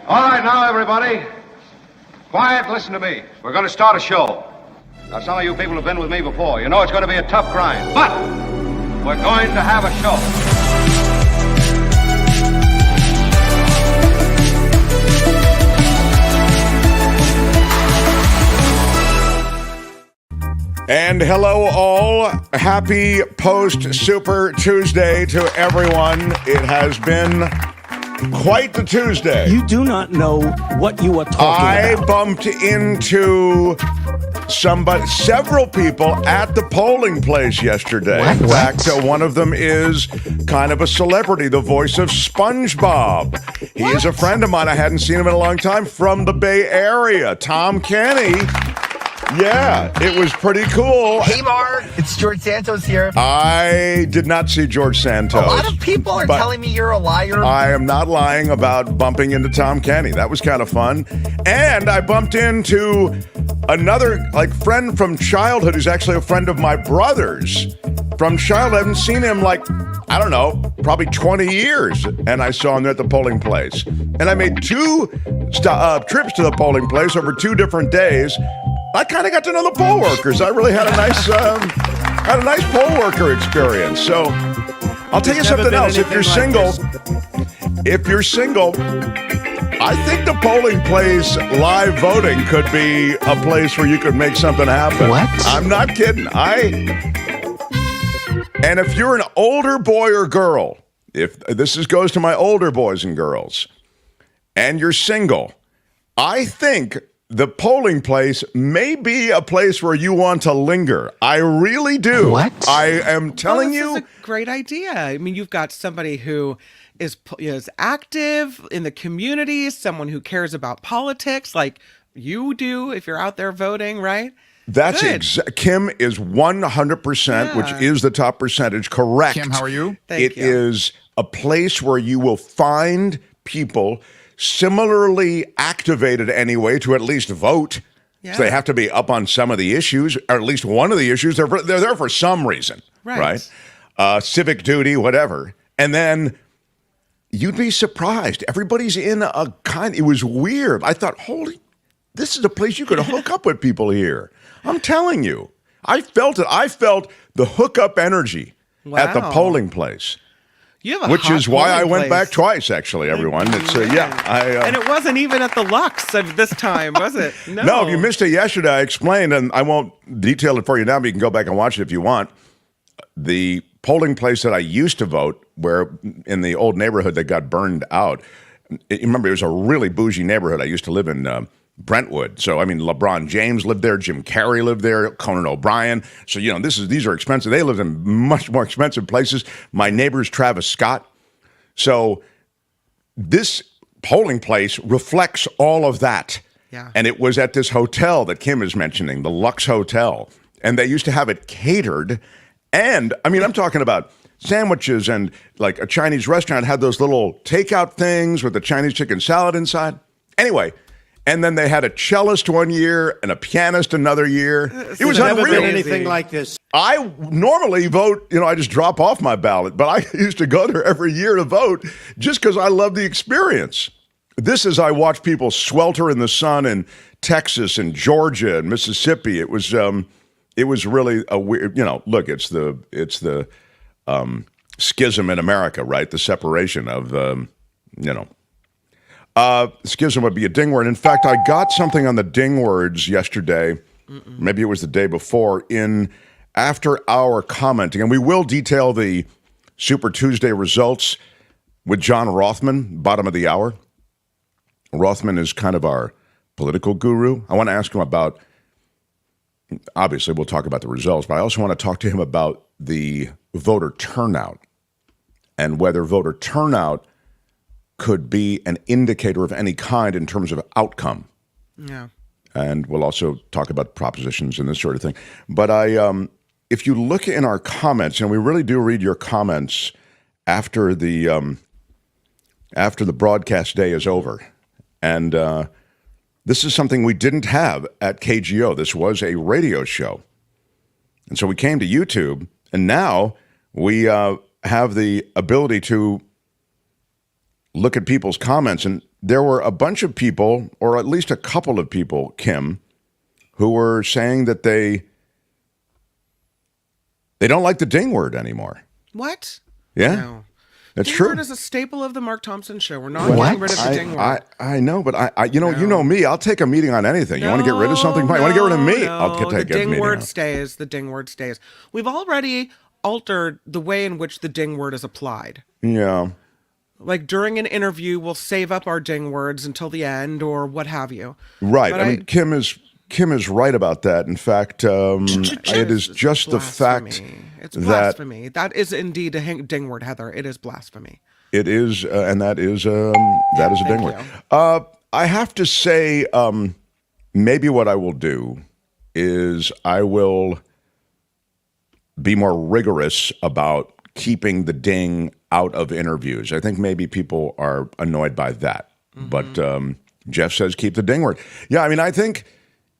All right, now, everybody. Quiet, listen to me. We're going to start a show. Now, some of you people have been with me before. You know it's going to be a tough grind, but we're going to have a show. And hello all. Happy post-Super Tuesday to everyone. It has been quite the Tuesday. You do not know what you are talking about. I bumped into several people at the polling place yesterday. What? In fact, one of them is kind of a celebrity, the voice of SpongeBob. He is a friend of mine. I hadn't seen him in a long time, from the Bay Area. Tom Kenny. Yeah, it was pretty cool. Hey, Mark. It's George Santos here. I did not see George Santos. A lot of people are telling me you're a liar. I am not lying about bumping into Tom Kenny. That was kind of fun. And I bumped into another friend from childhood who's actually a friend of my brother's from childhood. I haven't seen him I don't know, probably 20 years. And I saw him at the polling place. And I made two trips to the polling place over 2 different days. I kind of got to know the poll workers. I really had a nice poll worker experience. So I'll tell you something else. If you're single, I think the polling place live voting could be a place where you could make something happen. What? I'm not kidding. And if you're an older boy or girl, if this goes to my older boys and girls, and you're single, I think the polling place may be a place where you want to linger. I really do. What? I am telling you. This is a great idea. I mean, you've got somebody who is active in the community, someone who cares about politics like you do if you're out there voting, right? That's Kim is 100%, which is the top percentage, correct. Kim, how are you? It is a place where you will find people similarly activated anyway to at least vote. Yeah. So they have to be up on some of the issues, or at least one of the issues. They're there for some reason, right? Civic duty, whatever. And then you'd be surprised. Everybody's in it was weird. I thought, this is a place you could hook up with people here. I'm telling you. I felt it. I felt the hookup energy at the polling place. Which is why I went back twice, actually, everyone. It's and it wasn't even at the Lux this time, was it? No, if you missed it yesterday, I explained, and I won't detail it for you now, but you can go back and watch it if you want. The polling place that I used to vote, where in the old neighborhood that got burned out, remember, it was a really bougie neighborhood. I used to live in Brentwood. So, I mean, LeBron James lived there, Jim Carrey lived there, Conan O'Brien. So, these are expensive. They lived in much more expensive places. My neighbor's Travis Scott. So this polling place reflects all of that. Yeah. And it was at this hotel that Kim is mentioning, the Lux Hotel. And they used to have it catered. And, I'm talking about sandwiches, and like a Chinese restaurant had those little takeout things with the Chinese chicken salad inside. Anyway. And then they had a cellist one year and a pianist another year. It was unreal. Never been anything like this. I normally vote, I just drop off my ballot, but I used to go there every year to vote just because I love the experience. This is, I watch people swelter in the sun in Texas and Georgia and Mississippi. It was really a weird, look, it's the schism in America, right? The separation of, schism would be a ding word. In fact, I got something on the ding words yesterday. Maybe it was the day before, in after hour commenting. And we will detail the Super Tuesday results with John Rothmann, bottom of the hour. Rothmann is kind of our political guru. I want to ask him about, obviously we'll talk about the results, but I also want to talk to him about the voter turnout and whether voter turnout could be an indicator of any kind in terms of outcome. Yeah. And we'll also talk about propositions and this sort of thing. But if you look in our comments, and we really do read your comments after the broadcast day is over. And this is something we didn't have at KGO. This was a radio show. And so we came to YouTube, and now we have the ability to look at people's comments, and there were a bunch of people, or at least a couple of people, Kim, who were saying that they don't like the ding word anymore. What? Yeah. No. That's Ding true. word is a staple of the Mark Thompson show. We're not getting rid of the ding word. I know, but you know me. I'll take a meeting on anything. You want to get rid of something? Fine. You want to get rid of me? I'll take a meeting. The ding word stays. The ding word stays. We've already altered the way in which the ding word is applied. Yeah. Like during an interview, we'll save up our ding words until the end or what have you. Right. But I mean, Kim is right about that. In fact, it is just the fact it's blasphemy. That is indeed a ding word, Heather. It is blasphemy. It is, and that is a ding word. I have to say, maybe what I will do is I will be more rigorous about keeping the ding out of interviews. I think maybe people are annoyed by that. Mm-hmm. But Jeff says keep the ding word. Yeah, I mean, I think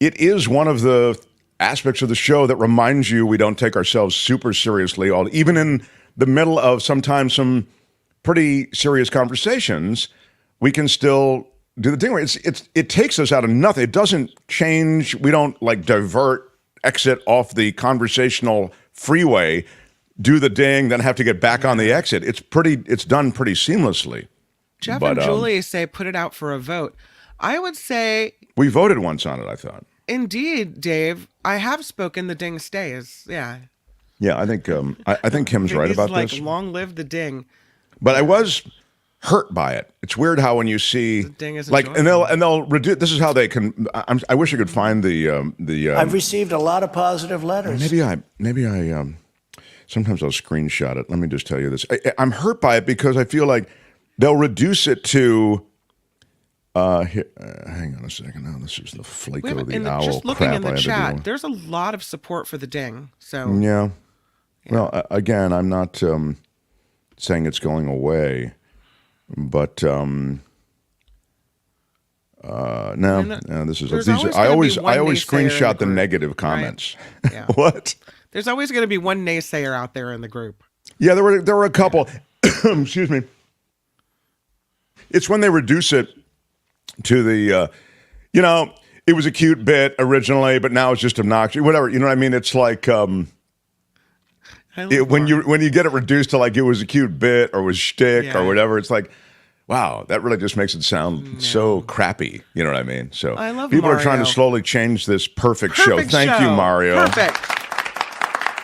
it is one of the aspects of the show that reminds you we don't take ourselves super seriously, even in the middle of sometimes some pretty serious conversations, we can still do the ding word. It takes us out of nothing. It doesn't change. We don't divert, exit off the conversational freeway, do the ding, then have to get back on the exit. It's done pretty seamlessly. Jeff and Julie say put it out for a vote. I would say we voted once on it, I thought. Indeed, Dave. I have spoken. The ding stays. Yeah. Yeah, I think I think Kim's right about this. Long live the ding. But I was hurt by it. It's weird how when you see the ding is and they'll reduce. This is how they can. I wish I could find the. I've received a lot of positive letters. Maybe I. Sometimes I'll screenshot it. Let me just tell you this. I'm hurt by it because I feel like they'll reduce it to. Here, hang on a second. Now this is the Flaco the owl. Just looking crap in the I had to deal chat, with. there's a lot of support for the ding. So yeah. Well, again, I'm not saying it's going away, but no, this is. I always screenshot the negative comments. Right? Yeah. What? There's always going to be one naysayer out there in the group. Yeah, there were a couple. Excuse me. It's when they reduce it to the, it was a cute bit originally, but now it's just obnoxious. Whatever, you know what I mean? It's like when you get it reduced to it was a cute bit or was shtick or whatever. It's like, wow, that really just makes it sound so crappy. You know what I mean? So I love people Mario. are trying to slowly change this perfect show. Thank you, Mario. Perfect.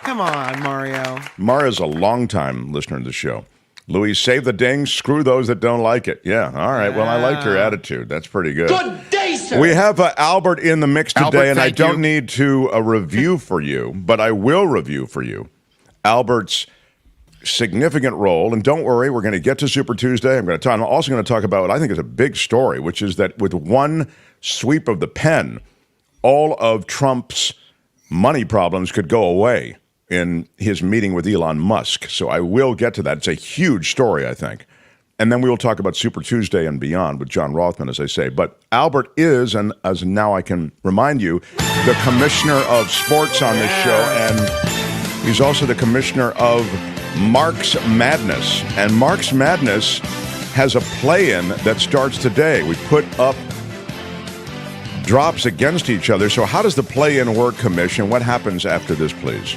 Come on, Mario. Mario's a longtime listener to the show. Louis, save the ding, screw those that don't like it. Yeah, all right. Well, I like your attitude. That's pretty good. Good day, sir. We have Albert in the mix today, Albert, and I don't need to review for you, but I will review for you Albert's significant role. And don't worry, we're going to get to Super Tuesday. I'm also going to talk about what I think is a big story, which is that with one sweep of the pen, all of Trump's money problems could go away in his meeting with Elon Musk. So I will get to that. It's a huge story, I think. And then we will talk about Super Tuesday and beyond with John Rothmann, as I say. But Albert is, and as now I can remind you, the commissioner of sports on this show. And he's also the commissioner of Mark's Madness. And Mark's Madness has a play-in that starts today. We put up drops against each other. So how does the play-in work, Commission? What happens after this, please?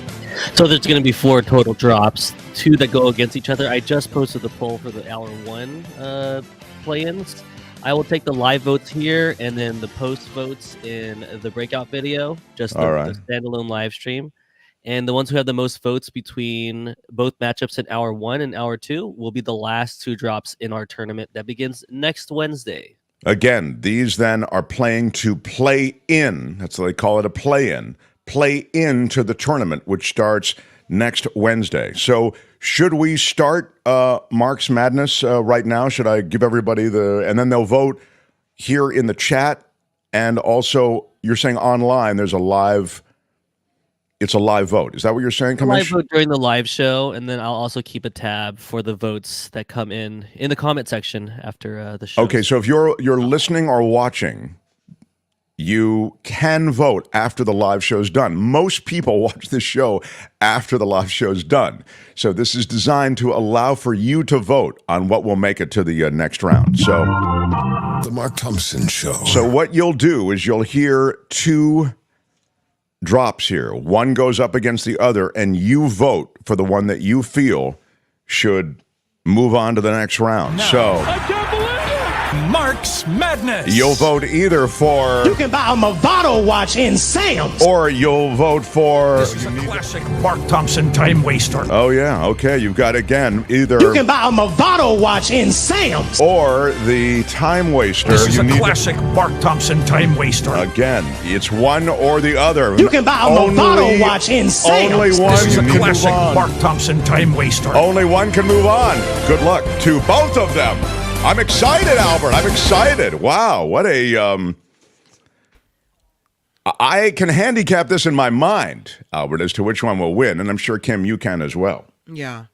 So there's going to be 4 total drops, 2 that go against each other. I just posted the poll for the hour 1 play-ins. I will take the live votes here and then the post votes in the breakout video, just the standalone live stream. And the ones who have the most votes between both matchups in hour 1 and hour 2 will be the last 2 drops in our tournament that begins next Wednesday. Again, these then are playing to play in. That's what they call it, a play-in. Play into the tournament, which starts next Wednesday. So should we start Mark's Madness right now? Should I give everybody and then they'll vote here in the chat. And also, you're saying online, it's a live vote. Is that what you're saying, Commissioner? Live vote during the live show, and then I'll also keep a tab for the votes that come in the comment section after the show. Okay, so if you're listening or watching, you can vote after the live show's done. Most people watch this show after the live show's done. So this is designed to allow for you to vote on what will make it to the next round. So The Mark Thompson Show. So what you'll do is you'll hear two drops here. One goes up against the other, and you vote for the one that you feel should move on to the next round. So I can't believe it! Mark's Madness. You'll vote either for... You can buy a Movado watch in Sam's. Or you'll vote for... This is a classic Mark Thompson time waster. Oh, yeah. Okay. You've got, again, either... You can buy a Movado watch in Sam's. Or the time waster. This is a classic Mark Thompson time waster. Again, it's one or the other. You can buy a Movado watch in Sam's. Only one This is a can classic move on. Mark Thompson time waster. Only one can move on. Good luck to both of them. I'm excited, Albert. I'm excited. Wow, what a... I can handicap this in my mind, Albert, as to which one will win, and I'm sure, Kim, you can as well. Yeah.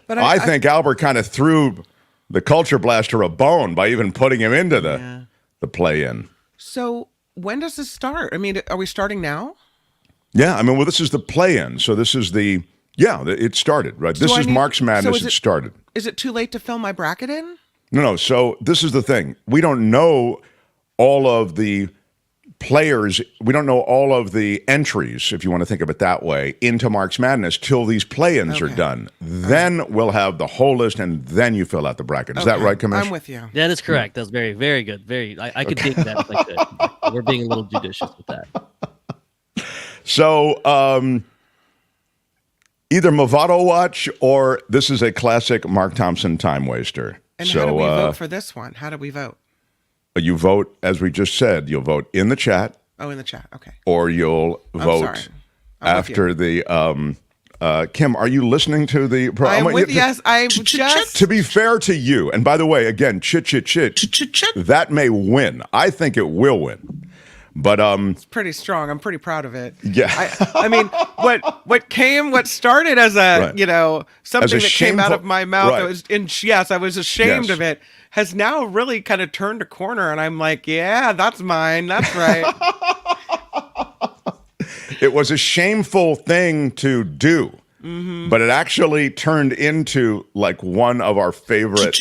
But I think Albert kind of threw the culture blaster a bone by even putting him into the play-in. So when does this start? I mean, are we starting now? Yeah, I mean, well, this is the play-in, so this is the... Yeah, it started, right? This is Mark's Madness. It started. Is it too late to fill my bracket in? No. So this is the thing. We don't know all of the players. We don't know all of the entries, if you want to think of it that way, into Mark's Madness till these play-ins are done. Then we'll have the whole list, and then you fill out the bracket. Is that right, Commissioner? I'm with you. That is correct. That's very, very good. I could dig that if I could. We're being a little judicious with that. So either Movado watch or this is a classic Mark Thompson time waster. And how do we vote for this one? How do we vote? You vote, as we just said, you'll vote in the chat. Oh, in the chat. Okay. Or you'll vote after the... Kim, are you listening to the... I'm with you. Yes, I'm just... To be fair to you, and by the way, again, chit, that may win. I think it will win. But it's pretty strong. I'm pretty proud of it. Yeah. I mean, what started as a something that came out of my mouth. Right. I was ashamed of it. Has now really kind of turned a corner, and I'm like, yeah, that's mine. That's right. It was a shameful thing to do, but it actually turned into like one of our favorite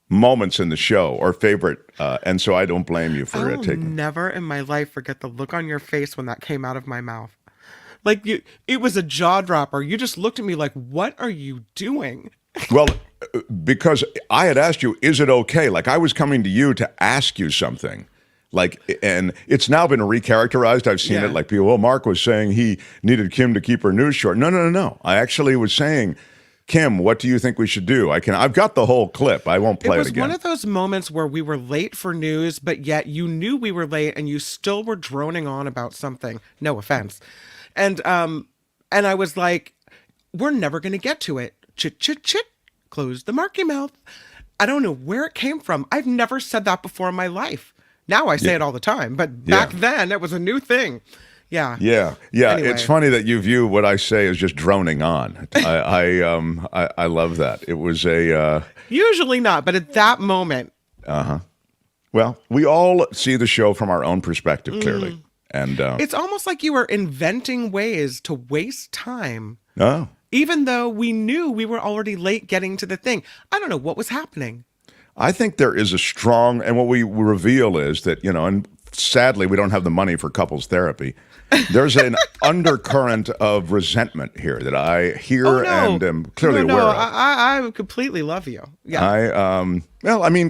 moments in the show, or favorite, and so I don't blame you for taking. I'll never in my life forget the look on your face when that came out of my mouth. Like it was a jaw dropper. You just looked at me like, "What are you doing?" Well, because I had asked you, "Is it okay?" Like I was coming to you to ask you something. Like, and it's now been recharacterized. I've seen it like people. Well, Mark was saying he needed Kim to keep her news short. No. I actually was saying, Kim, what do you think we should do? I've got the whole clip. I won't play it again. It was one of those moments where we were late for news, but yet you knew we were late and you still were droning on about something. No offense. And I was like, we're never going to get to it. Chit, chit, chit. Close the marky mouth. I don't know where it came from. I've never said that before in my life. Now I say it all the time, but back then it was a new thing. Yeah. Anyway. It's funny that you view what I say as just droning on. I love that. It was a usually not, but at that moment. Well, we all see the show from our own perspective, clearly, and it's almost like you were inventing ways to waste time. Oh, even though we knew we were already late getting to the thing. I don't know what was happening. I think there is a strong, and what we reveal is that, and sadly we don't have the money for couples therapy. There's an undercurrent of resentment here that I hear and am clearly aware of. I completely love you. Yeah.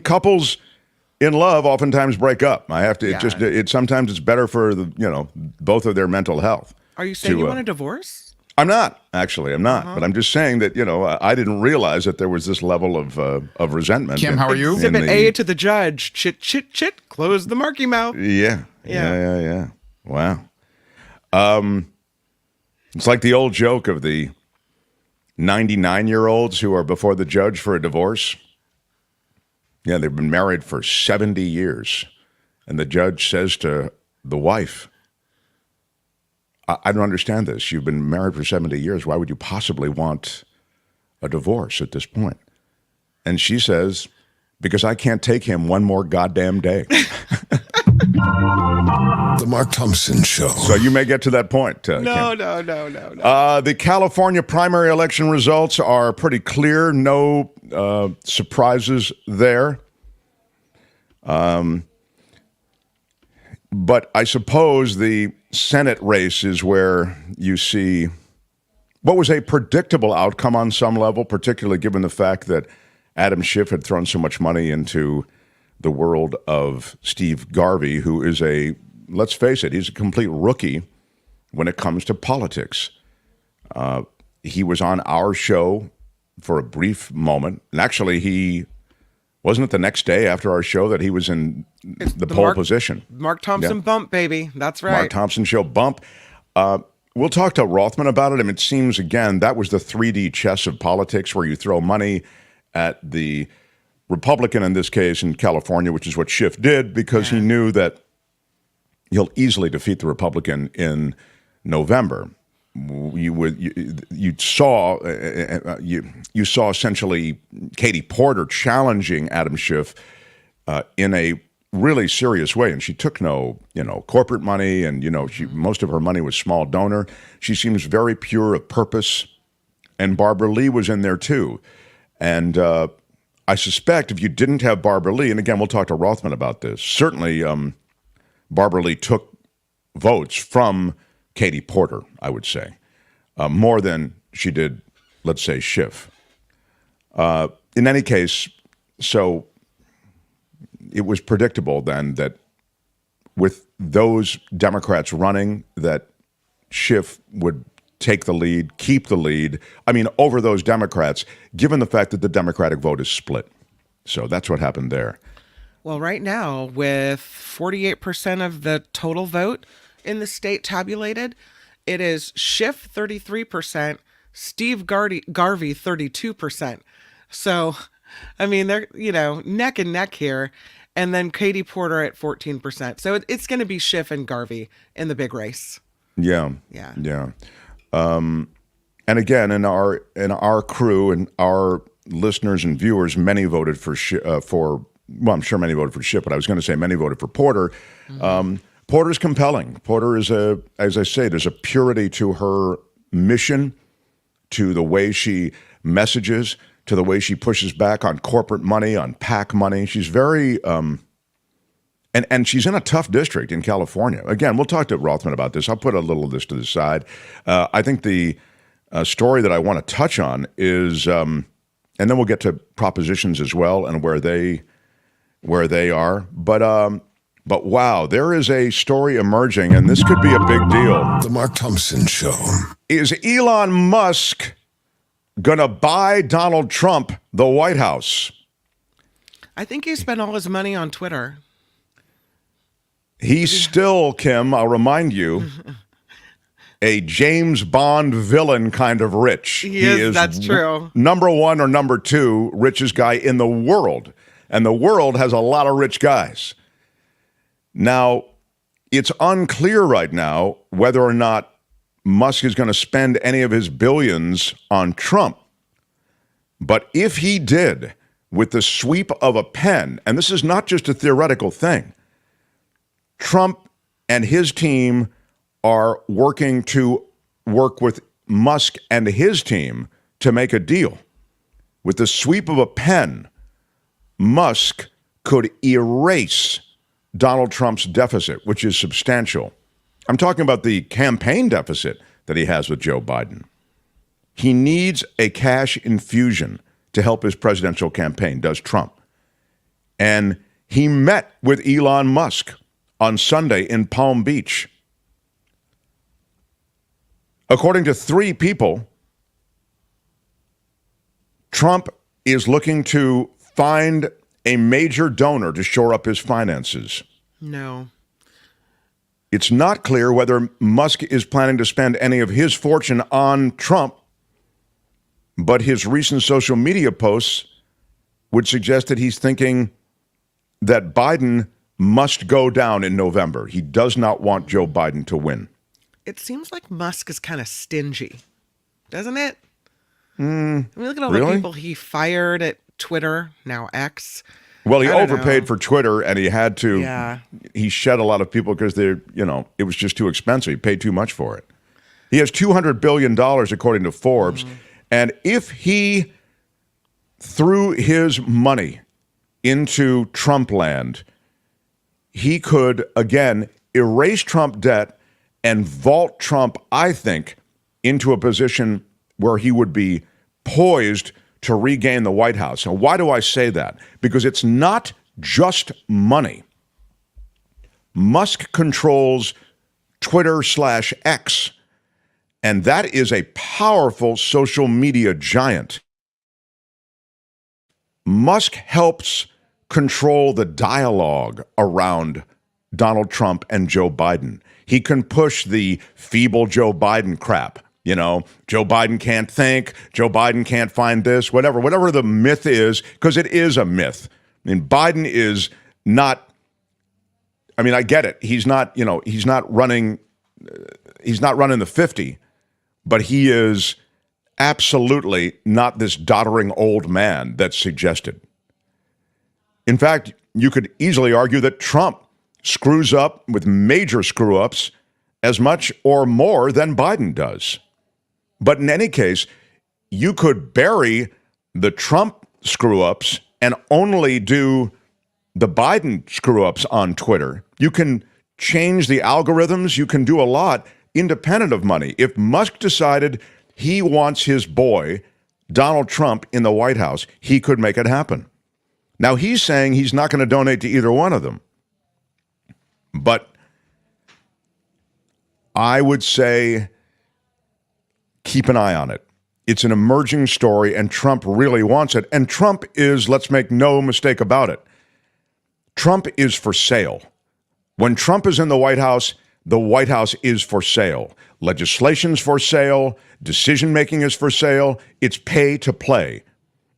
Couples in love oftentimes break up. I have to. Sometimes it's better for both of their mental health. Are you saying you want a divorce? I'm not, actually. I'm not. But I'm just saying that, I didn't realize that there was this level of resentment. Kim, how are you? Exhibit A to the judge. Chit, chit, chit. Close the marky mouth. Yeah. Wow. It's like the old joke of the 99-year-olds who are before the judge for a divorce. Yeah, they've been married for 70 years. And the judge says to the wife, I don't understand this. You've been married for 70 years. Why would you possibly want a divorce at this point? And she says, because I can't take him one more goddamn day. The Mark Thompson Show. So you may get to that point. No. The California primary election results are pretty clear. No surprises there. But I suppose the Senate race is where you see what was a predictable outcome on some level, particularly given the fact that Adam Schiff had thrown so much money into the world of Steve Garvey, who is let's face it, he's a complete rookie when it comes to politics. He was on our show for a brief moment. And actually, wasn't it the next day after our show that he was in the pole position? Mark Thompson bump, baby. That's right. Mark Thompson show bump. We'll talk to Rothmann about it. I mean, it seems, again, that was the 3D chess of politics where you throw money at the Republican, in this case, in California, which is what Schiff did, because he knew that he'll easily defeat the Republican in November. You saw essentially Katie Porter challenging Adam Schiff in a really serious way, and she took no corporate money, and most of her money was small donor. She seems very pure of purpose, and Barbara Lee was in there too, and I suspect if you didn't have Barbara Lee, and again we'll talk to Rothmann about this, certainly Barbara Lee took votes from Katie Porter, I would say, more than she did, let's say, Schiff. In any case, so it was predictable then that with those Democrats running, that Schiff would take the lead, keep the lead, over those Democrats, given the fact that the Democratic vote is split. So that's what happened there. Well, right now, with 48% of the total vote in the state tabulated, it is Schiff 33%, Steve Garvey 32%. So, they're, neck and neck here. And then Katie Porter at 14%. So it's going to be Schiff and Garvey in the big race. Yeah. And again, in our crew and our listeners and viewers, many voted for I'm sure many voted for Schiff, but I was going to say many voted for Porter. Mm-hmm. Porter's compelling. Porter is as I say, there's a purity to her mission, to the way she messages, to the way she pushes back on corporate money, on PAC money. She's very, and she's in a tough district in California. Again, we'll talk to Rothmann about this. I'll put a little of this to the side. I think the story that I want to touch on is, and then we'll get to propositions as well and where they are. But wow, there is a story emerging, and this could be a big deal. The Mark Thompson Show. Is Elon Musk going to buy Donald Trump the White House? I think he spent all his money on Twitter. He's still, Kim, I'll remind you, a James Bond villain kind of rich. He is, that's true. Number one or number two richest guy in the world. And the world has a lot of rich guys. Now, it's unclear right now whether or not Musk is going to spend any of his billions on Trump. But if he did, with the sweep of a pen, and this is not just a theoretical thing, Trump and his team are working to work with Musk and his team to make a deal. With the sweep of a pen, Musk could erase Donald Trump's deficit, which is substantial. I'm talking about the campaign deficit that he has with Joe Biden. He needs a cash infusion to help his presidential campaign, does Trump. And he met with Elon Musk on Sunday in Palm Beach. According to 3 people, Trump is looking to find a major donor to shore up his finances. No. It's not clear whether Musk is planning to spend any of his fortune on Trump, but his recent social media posts would suggest that he's thinking that Biden must go down in November. He does not want Joe Biden to win. It seems like Musk is kind of stingy, doesn't it? Look at all really? the people he fired at Twitter, now X. Well, he overpaid for Twitter, and he had to. Yeah. He shed a lot of people because it was just too expensive. He paid too much for it. He has $200 billion, according to Forbes. And if he threw his money into Trump land he could, again, erase Trump debt and vault Trump, I think, into a position where he would be poised to regain the White House. And why do I say that? Because it's not just money. Musk controls Twitter/X, and that is a powerful social media giant. Musk helps control the dialogue around Donald Trump and Joe Biden. He can push the feeble Joe Biden crap. You know, Joe Biden can't think, Joe Biden can't find this, whatever the myth is, because it is a myth. I mean, Biden is not, I mean, I get it. He's not running the 50, but he is absolutely not this doddering old man that's suggested. In fact, you could easily argue that Trump screws up with major screw-ups as much or more than Biden does. But in any case, you could bury the Trump screw-ups and only do the Biden screw-ups on Twitter. You can change the algorithms. You can do a lot independent of money. If Musk decided he wants his boy, Donald Trump, in the White House, he could make it happen. Now, he's saying he's not going to donate to either one of them. But I would say keep an eye on it. It's an emerging story, and Trump really wants it. And Trump is, let's make no mistake about it, Trump is for sale. When Trump is in the White House is for sale. Legislation's for sale. Decision-making is for sale. It's pay to play.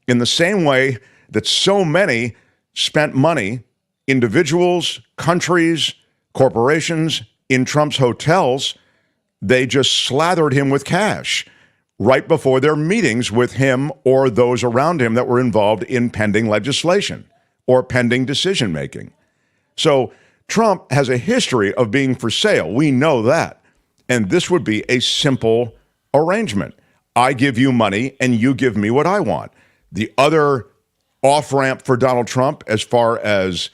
In the same way that so many spent money, individuals, countries, corporations, in Trump's hotels, they just slathered him with cash right before their meetings with him or those around him that were involved in pending legislation or pending decision-making. So Trump has a history of being for sale. We know that. And this would be a simple arrangement. I give you money and you give me what I want. The other off-ramp for Donald Trump, as far as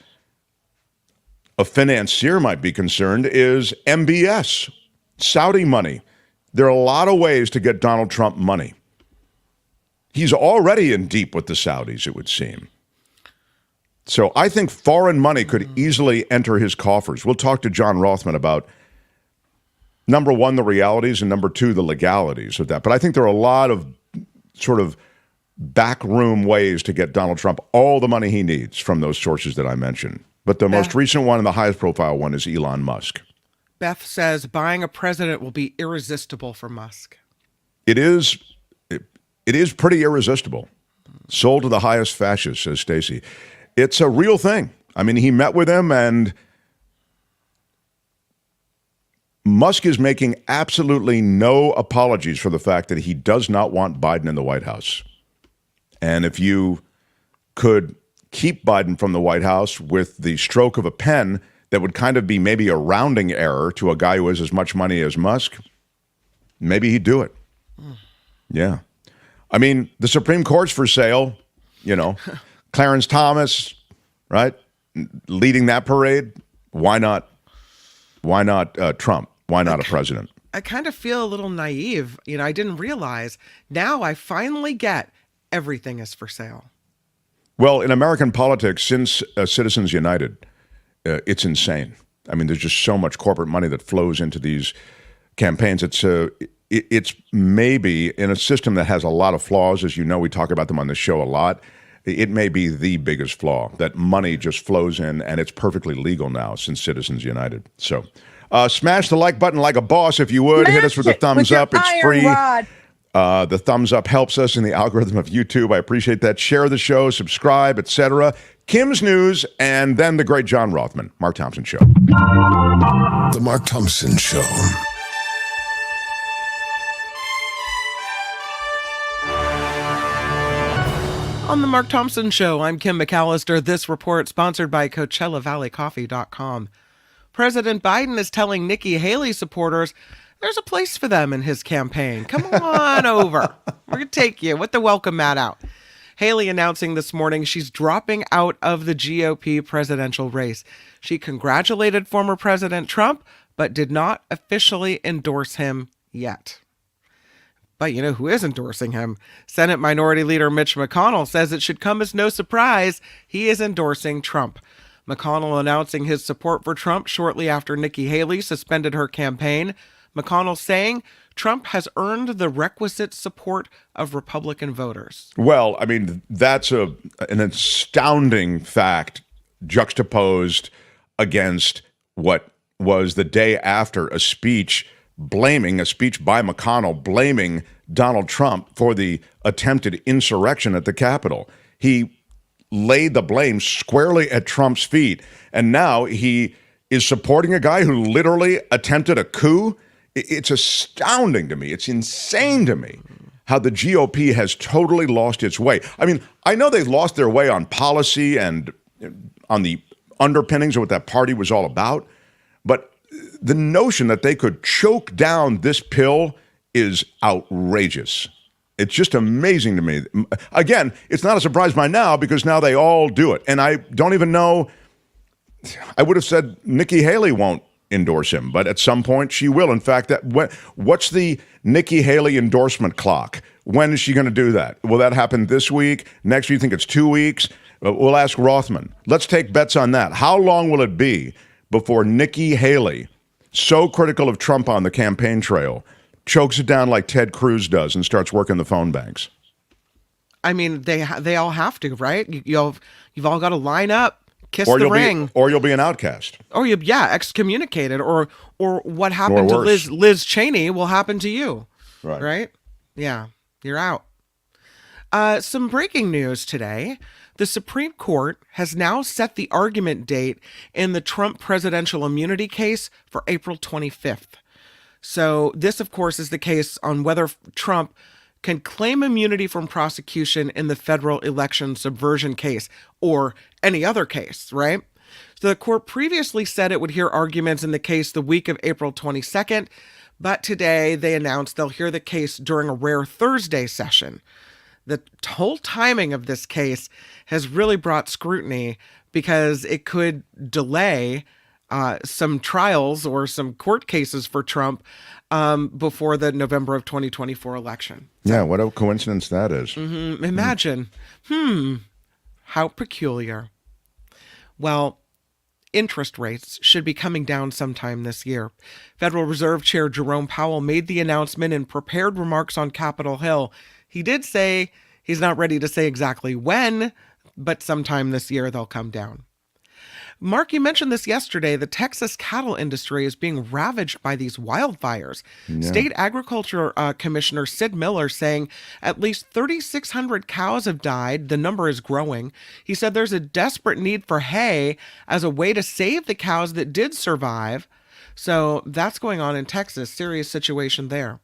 a financier might be concerned, is MBS, Saudi money. There are a lot of ways to get Donald Trump money. He's already in deep with the Saudis, it would seem. So I think foreign money could easily enter his coffers. We'll talk to John Rothmann about, number one, the realities, and number two, the legalities of that. But I think there are a lot of sort of backroom ways to get Donald Trump all the money he needs from those sources that I mentioned. But the most recent one and the highest profile one is Elon Musk. Beth says buying a president will be irresistible for Musk. It is pretty irresistible. Sold to the highest fascists, says Stacy. It's a real thing. I mean, he met with him, and Musk is making absolutely no apologies for the fact that he does not want Biden in the White House. And if you could keep Biden from the White House with the stroke of a pen, that would kind of be maybe a rounding error to a guy who has as much money as Musk, maybe he'd do it. Yeah. I mean, the Supreme Court's for sale, you know. Clarence Thomas, right? Leading that parade. Why not Trump? Why not a president? I kind of feel a little naive. You know, I didn't realize. Now I finally get everything is for sale. Well, in American politics, since Citizens United, it's insane. I mean, there's just so much corporate money that flows into these campaigns. It's maybe in a system that has a lot of flaws. As you know, we talk about them on the show a lot. It may be the biggest flaw, that money just flows in, and it's perfectly legal now since Citizens United. So smash the like button like a boss if you would. Hit us with a thumbs up. It's free. The thumbs up helps us in the algorithm of YouTube. I appreciate that. Share the show, subscribe, etc. Kim's News, and then the great John Rothmann, Mark Thompson Show. The Mark Thompson Show. On the Mark Thompson Show, I'm Kim McAllister. This report sponsored by CoachellaValleyCoffee.com. President Biden is telling Nikki Haley supporters there's a place for them in his campaign. Come on over. We're going to take you with the welcome mat out. Haley announcing this morning she's dropping out of the GOP presidential race. She congratulated former President Trump, but did not officially endorse him yet. But you know who is endorsing him? Senate Minority Leader Mitch McConnell says it should come as no surprise he is endorsing Trump. McConnell announcing his support for Trump shortly after Nikki Haley suspended her campaign. McConnell saying Trump has earned the requisite support of Republican voters. Well, I mean, that's an astounding fact juxtaposed against what was the day after a speech by McConnell blaming Donald Trump for the attempted insurrection at the Capitol. He laid the blame squarely at Trump's feet, and now he is supporting a guy who literally attempted a coup. It's astounding to me. It's insane to me how the GOP has totally lost its way. I mean, I know they've lost their way on policy and on the underpinnings of what that party was all about, but the notion that they could choke down this pill is outrageous. It's just amazing to me. Again, it's not a surprise by now because now they all do it. And I don't even know, I would have said Nikki Haley won't endorse him, but at some point she will. In fact, what's the Nikki Haley endorsement clock? When is she going to do that? Will that happen this week? Next week? You think it's 2 weeks? We'll ask Rothmann. Let's take bets on that. How long will it be before Nikki Haley, so critical of Trump on the campaign trail, chokes it down like Ted Cruz does and starts working the phone banks? I mean, they all have to, right? You've all got to line up, kiss the ring, or you'll be an outcast, or excommunicated, or what happened to Liz Cheney will happen to you, right? Yeah, you're out. Some breaking news today. The Supreme Court has now set the argument date in the Trump presidential immunity case for April 25th. So this, of course, is the case on whether Trump can claim immunity from prosecution in the federal election subversion case or any other case, right? So the court previously said it would hear arguments in the case the week of April 22nd, but today they announced they'll hear the case during a rare Thursday session. The whole timing of this case has really brought scrutiny because it could delay some trials or some court cases for Trump before the November of 2024 election. Yeah, what a coincidence that is. Imagine. How peculiar. Well, interest rates should be coming down sometime this year. Federal Reserve Chair Jerome Powell made the announcement in prepared remarks on Capitol Hill. He did say he's not ready to say exactly when, but sometime this year they'll come down. Mark, you mentioned this yesterday. The Texas cattle industry is being ravaged by these wildfires. Yeah. State Agriculture Commissioner Sid Miller saying at least 3,600 cows have died. The number is growing. He said there's a desperate need for hay as a way to save the cows that did survive. So that's going on in Texas. Serious situation there.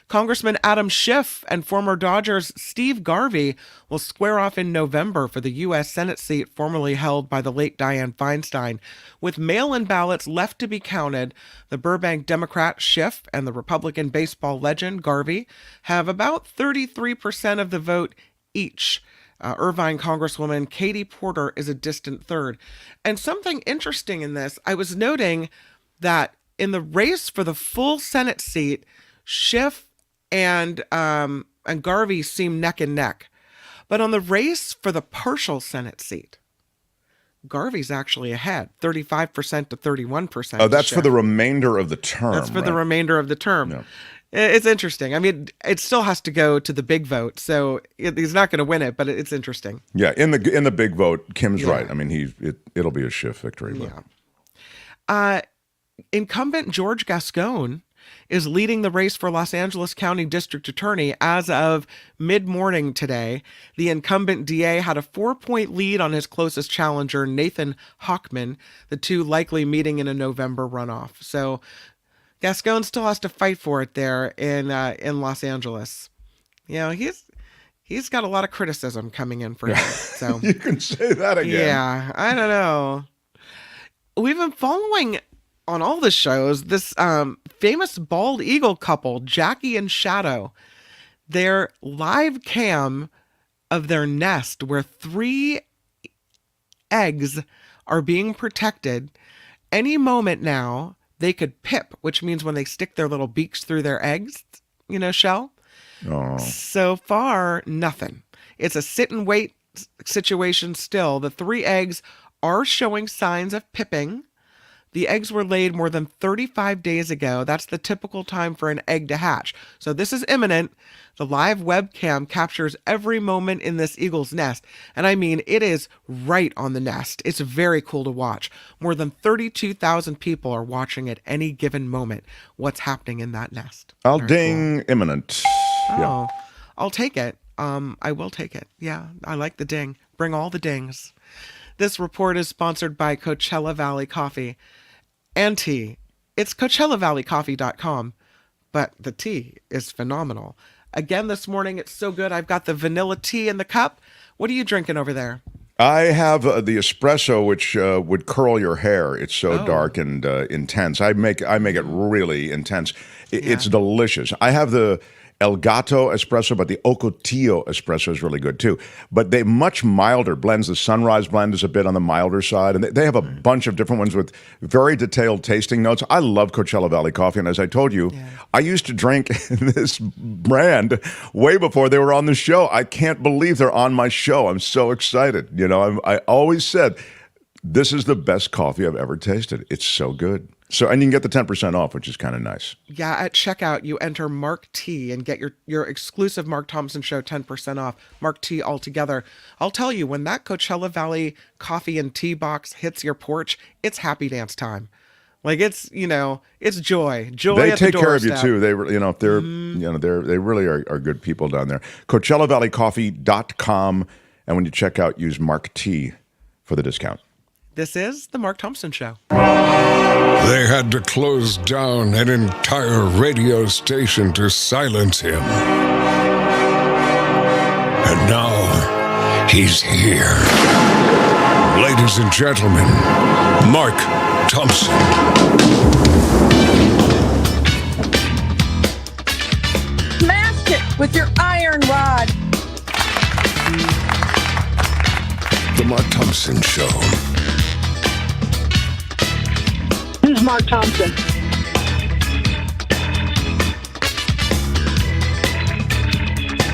Congressman Adam Schiff and former Dodgers Steve Garvey will square off in November for the U.S. Senate seat formerly held by the late Dianne Feinstein. With mail-in ballots left to be counted, the Burbank Democrat Schiff and the Republican baseball legend Garvey have about 33% of the vote each. Irvine Congresswoman Katie Porter is a distant third. And something interesting in this, I was noting that in the race for the full Senate seat, Schiff and Garvey seem neck and neck. But on the race for the partial Senate seat, Garvey's actually ahead, 35% to 31%. Oh, that's for the remainder of the term. That's for the remainder of the term. Yeah. It's interesting. I mean, it still has to go to the big vote, so he's not going to win it, but it's interesting. Yeah, in the big vote, Kim's right. I mean, it'll be a Schiff victory. But. Yeah. Incumbent George Gascon is leading the race for Los Angeles County District Attorney as of mid-morning today. The incumbent DA had a 4-point lead on his closest challenger, Nathan Hochman, the two likely meeting in a November runoff. So Gascon still has to fight for it there in Los Angeles. You know, he's got a lot of criticism coming in for him. So you can say that again. Yeah, I don't know. We've been following on all the shows this famous bald eagle couple, Jackie and Shadow. Their live cam of their nest where 3 eggs are being protected. Any moment now, they could pip, which means when they stick their little beaks through their eggs, shell. Oh. So far, nothing. It's a sit and wait situation still. The 3 eggs are showing signs of pipping. The eggs were laid more than 35 days ago. That's the typical time for an egg to hatch. So this is imminent. The live webcam captures every moment in this eagle's nest. And I mean, it is right on the nest. It's very cool to watch. More than 32,000 people are watching at any given moment what's happening in that nest. I'll Very ding cool. imminent. Oh, I'll take it. I will take it. Yeah, I like the ding. Bring all the dings. This report is sponsored by Coachella Valley Coffee and tea. It's CoachellaValleyCoffee.com, but the tea is phenomenal. Again, this morning, it's so good. I've got the vanilla tea in the cup. What are you drinking over there? I have the espresso, which would curl your hair. It's so dark and intense. I make it really intense. It's delicious. I have the El Gato espresso, but the Ocotillo espresso is really good too. But they much milder blends. The Sunrise blend is a bit on the milder side, and they have a bunch of different ones with very detailed tasting notes. I love Coachella Valley Coffee, and as I told you, I used to drink this brand way before they were on the show. I can't believe they're on my show. I'm so excited. I always said this is the best coffee I've ever tasted. It's so good. So, and you can get the 10% off, which is kind of nice. Yeah, at checkout, you enter Mark T and get your exclusive Mark Thompson Show 10% off. Mark T altogether. I'll tell you, when that Coachella Valley coffee and tea box hits your porch, it's happy dance time. Like it's joy. Joy. They at take the care of you doorstep. too. They if they're they really are good people down there. CoachellaValleyCoffee.com, and when you check out, use Mark T for the discount. This is the Mark Thompson Show. They had to close down an entire radio station to silence him. And now, he's here. Ladies and gentlemen, Mark Thompson. Smash it with your iron rod. The Mark Thompson Show. Who's Mark Thompson?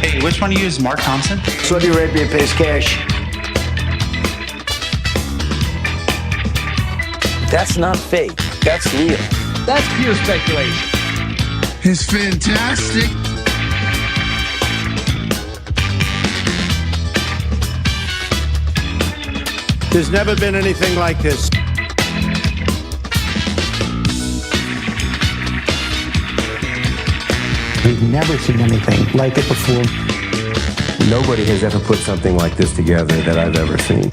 Hey, which one of you is Mark Thompson? Saudi Arabia pays cash. That's not fake. That's real. That's pure speculation. It's fantastic. There's never been anything like this. We've never seen anything like it before. Nobody has ever put something like this together that I've ever seen.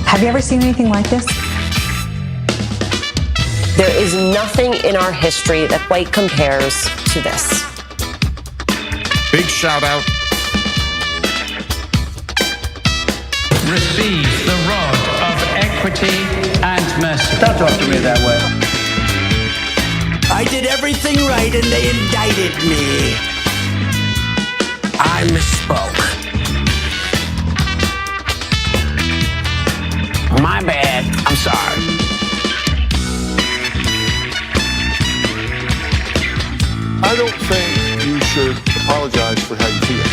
Have you ever seen anything like this? There is nothing in our history that quite compares to this. Big shout out. Receive the rod of equity and mercy. Don't talk to me that way. I did everything right and they indicted me. I misspoke. My bad. I'm sorry. I don't think you should apologize for how you feel.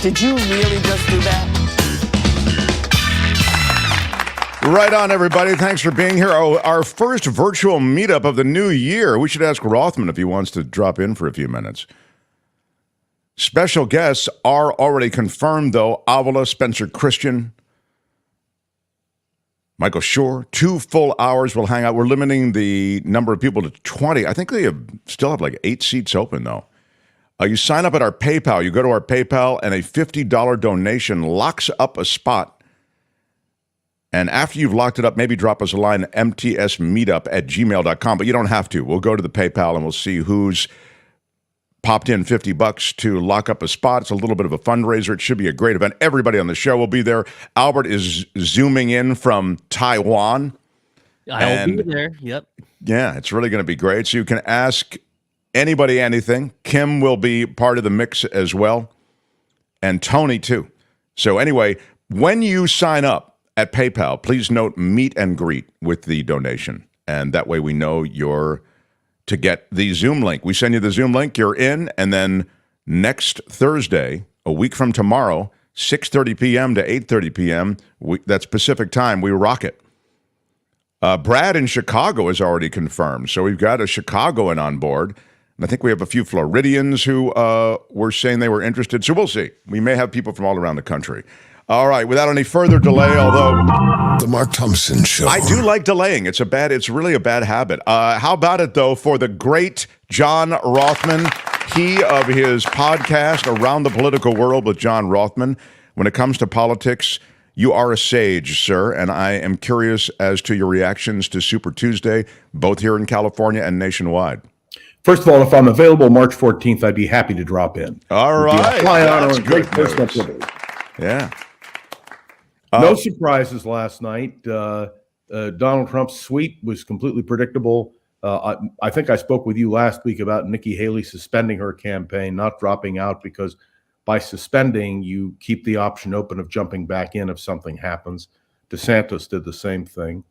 Did you really just do that? Right on, everybody. Thanks for being here. Oh, our first virtual meetup of the new year. We should ask Rothmann if he wants to drop in for a few minutes. Special guests are already confirmed, though. Avila, Spencer Christian, Michael Shore. 2 full hours will hang out. We're limiting the number of people to 20. I think they still have like 8 seats open, though. You sign up at our PayPal. You go to our PayPal, and a $50 donation locks up a spot. And after you've locked it up, maybe drop us a line, mtsmeetup@gmail.com. But you don't have to. We'll go to the PayPal, and we'll see who's popped in $50 to lock up a spot. It's a little bit of a fundraiser. It should be a great event. Everybody on the show will be there. Albert is zooming in from Taiwan. I'll be there. Yep. Yeah, it's really going to be great. So you can ask anybody, anything. Kim will be part of the mix as well, and Tony too. So anyway, when you sign up at PayPal, please note meet and greet with the donation, and that way we know you're to get the Zoom link. We send you the Zoom link, you're in, and then next Thursday, a week from tomorrow, 6:30 p.m. to 8:30 p.m., that's Pacific time, we rock it. Brad in Chicago is already confirmed, so we've got a Chicagoan on board, and I think we have a few Floridians who were saying they were interested, so we'll see. We may have people from all around the country. All right, without any further delay, although The Mark Thompson Show. I do like delaying. It's really a bad habit. How about it, though, for the great John Rothmann, he of his podcast, Around the Political World with John Rothmann. When it comes to politics, you are a sage, sir, and I am curious as to your reactions to Super Tuesday, both here in California and nationwide. First of all, if I'm available March 14th, I'd be happy to drop in. All right. Fly honor That's and great good personal news. privilege. Yeah. No surprises last night. Donald Trump's sweep was completely predictable. I think I spoke with you last week about Nikki Haley suspending her campaign, not dropping out, because by suspending, you keep the option open of jumping back in if something happens. DeSantis did the same thing.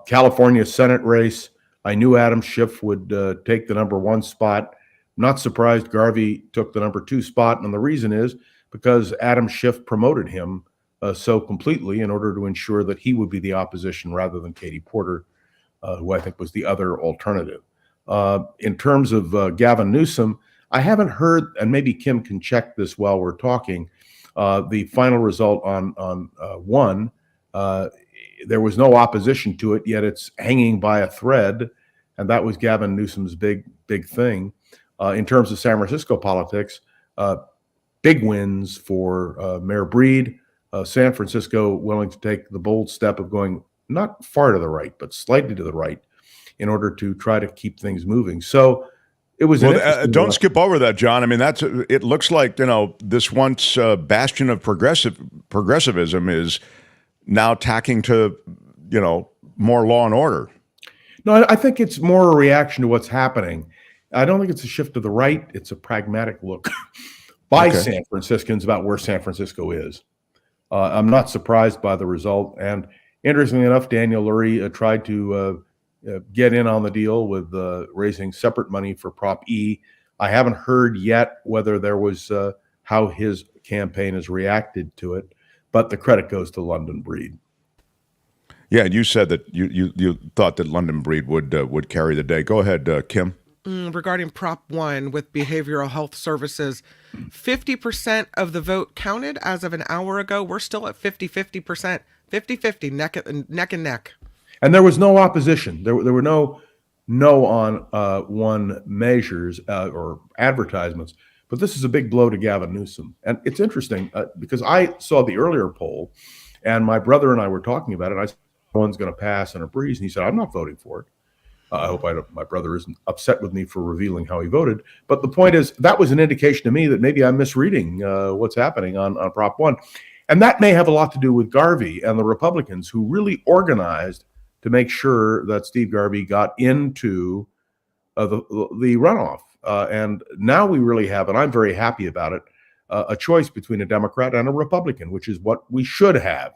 California Senate race, I knew Adam Schiff would take the number 1 spot. Not surprised Garvey took the number 2 spot, and the reason is because Adam Schiff promoted him so completely in order to ensure that he would be the opposition rather than Katie Porter, who I think was the other alternative. In terms of Gavin Newsom, I haven't heard, and maybe Kim can check this while we're talking, the final result on 1. There was no opposition to it, yet it's hanging by a thread, and that was Gavin Newsom's big thing. In terms of San Francisco politics, big wins for Mayor Breed. San Francisco willing to take the bold step of going not far to the right, but slightly to the right in order to try to keep things moving. So it was don't skip over that, John. I mean, it looks like, this once bastion of progressivism is now tacking to, more law and order. No, I think it's more a reaction to what's happening. I don't think it's a shift to the right. It's a pragmatic look by San Franciscans about where San Francisco is. I'm not surprised by the result. And interestingly enough, Daniel Lurie tried to get in on the deal with raising separate money for Prop E. I haven't heard yet whether there was how his campaign has reacted to it, but the credit goes to London Breed. Yeah, you said that you thought that London Breed would carry the day. Go ahead, Kim. Regarding Prop 1 with behavioral health services, 50% of the vote counted as of an hour ago. We're still at 50%, neck and neck. And there was no opposition. There were no on one measures or advertisements. But this is a big blow to Gavin Newsom. And it's interesting because I saw the earlier poll, and my brother and I were talking about it. I said, one's going to pass in a breeze. And he said, I'm not voting for it. I hope my brother isn't upset with me for revealing how he voted. But the point is, that was an indication to me that maybe I'm misreading what's happening on Prop 1. And that may have a lot to do with Garvey and the Republicans who really organized to make sure that Steve Garvey got into the runoff. And now we really have, and I'm very happy about it, a choice between a Democrat and a Republican, which is what we should have.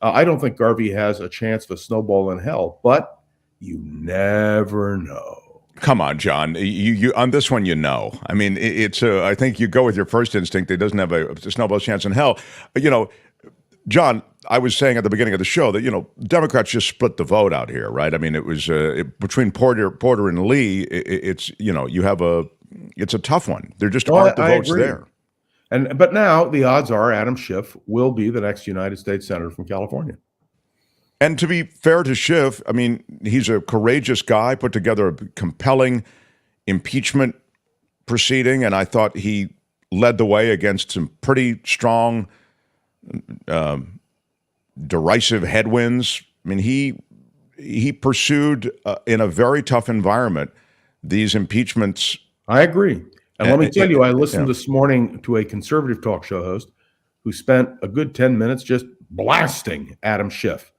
I don't think Garvey has a chance of a snowball in hell, but you never know. Come on, John. You on this one, I mean, I think you go with your first instinct. It doesn't have a snowball chance in hell. John, I was saying at the beginning of the show that, Democrats just split the vote out here, right? I mean, it was between Porter and Lee. It's a tough one. There just aren't the votes there. But now the odds are Adam Schiff will be the next United States Senator from California. And to be fair to Schiff, I mean, he's a courageous guy, put together a compelling impeachment proceeding, and I thought he led the way against some pretty strong, derisive headwinds. I mean, he pursued in a very tough environment these impeachments. I agree. And let me tell you, I listened this morning to a conservative talk show host who spent a good 10 minutes just blasting Adam Schiff.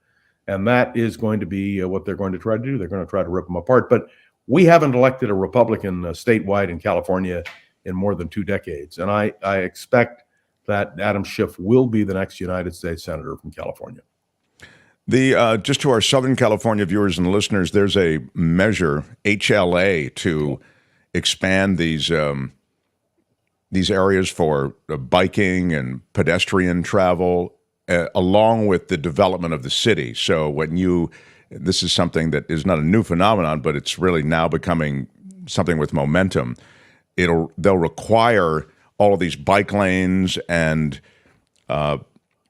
And that is going to be what they're going to try to do. They're going to try to rip him apart. But We haven't elected a Republican statewide in California in more than 2 decades. And I expect that Adam Schiff will be the next United States Senator from California. Just to our Southern California viewers and listeners, there's a measure, HLA, to expand these areas for biking and pedestrian travel, along with the development of the city. So this is something that is not a new phenomenon, but it's really now becoming something with momentum. They'll require all of these bike lanes and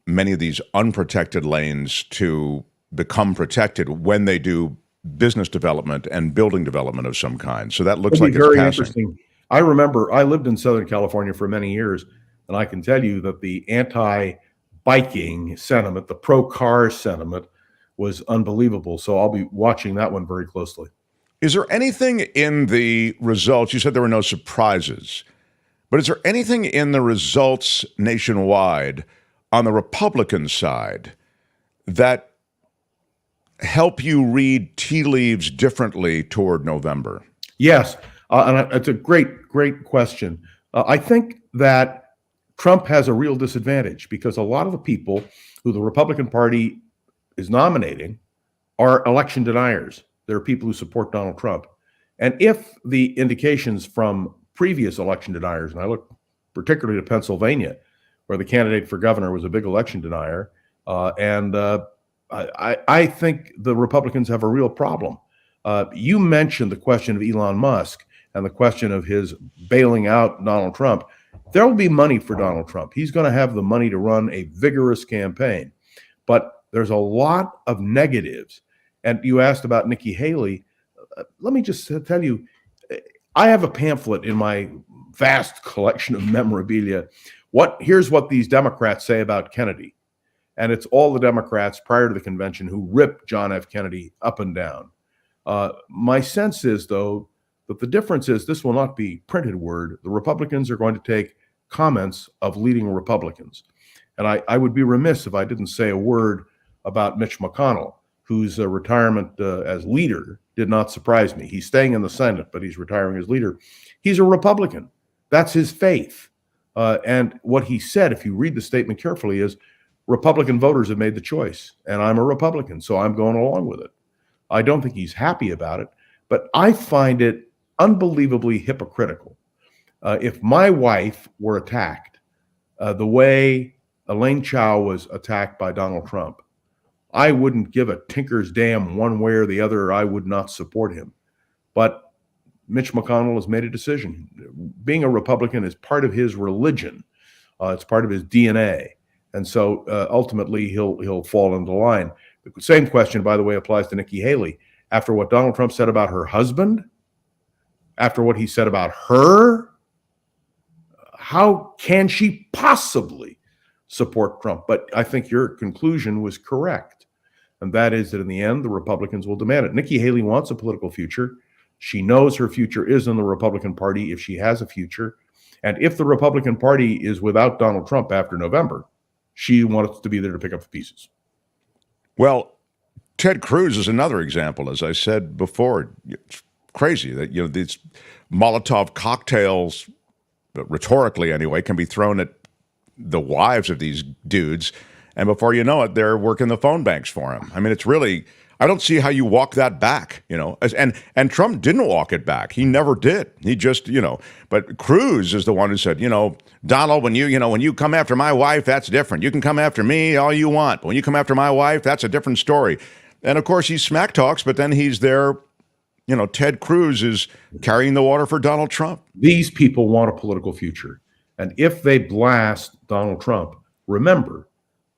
many of these unprotected lanes to become protected when they do business development and building development of some kind. So that looks like it's very passing. Interesting. I remember I lived in Southern California for many years, and I can tell you that the anti-biking sentiment, the pro-car sentiment, was unbelievable. So I'll be watching that one very closely. Is there anything in the results? You said there were no surprises, but is there anything in the results nationwide on the Republican side that help you read tea leaves differently toward November? Yes, and it's a great question. I think that Trump has a real disadvantage because a lot of the people who the Republican Party is nominating are election deniers. There are people who support Donald Trump. And if the indications from previous election deniers, and I look particularly to Pennsylvania, where the candidate for governor was a big election denier, I think the Republicans have a real problem. You mentioned the question of Elon Musk and the question of his bailing out Donald Trump. There will be money for Donald Trump. He's going to have the money to run a vigorous campaign. But there's a lot of negatives. And you asked about Nikki Haley. Let me just tell you, I have a pamphlet in my vast collection of memorabilia. Here's what these Democrats say about Kennedy. And it's all the Democrats prior to the convention who ripped John F. Kennedy up and down. My sense is, though, that the difference is this will not be printed word. The Republicans are going to take comments of leading Republicans. And I would be remiss if I didn't say a word about Mitch McConnell, whose retirement as leader did not surprise me. He's staying in the Senate, but he's retiring as leader. He's a Republican. That's his faith. And what he said, if you read the statement carefully, is Republican voters have made the choice, and I'm a Republican, so I'm going along with it. I don't think he's happy about it, but I find it unbelievably hypocritical. If my wife were attacked the way Elaine Chao was attacked by Donald Trump, I wouldn't give a tinker's damn one way or the other. I would not support him. But Mitch McConnell has made a decision. Being a Republican is part of his religion. It's part of his DNA. And so ultimately he'll fall into line. The same question, by the way, applies to Nikki Haley. After what Donald Trump said about her husband, after what he said about her, how can she possibly support Trump? But I think your conclusion was correct. And that is that in the end, the Republicans will demand it. Nikki Haley wants a political future. She knows her future is in the Republican Party if she has a future. And if the Republican Party is without Donald Trump after November, she wants to be there to pick up the pieces. Well, Ted Cruz is another example. As I said before, it's crazy that these Molotov cocktails, rhetorically anyway, can be thrown at the wives of these dudes, and before you know it, they're working the phone banks for him. I mean, it's really, I don't see how you walk that back, and Trump didn't walk it back. He never did. He just, but Cruz is the one who said, Donald, when you come after my wife, that's different. You can come after me all you want, but when you come after my wife, that's a different story. And of course he smack talks, but then he's there, Ted Cruz is carrying the water for Donald Trump. These people want a political future. And if they blast Donald Trump, remember,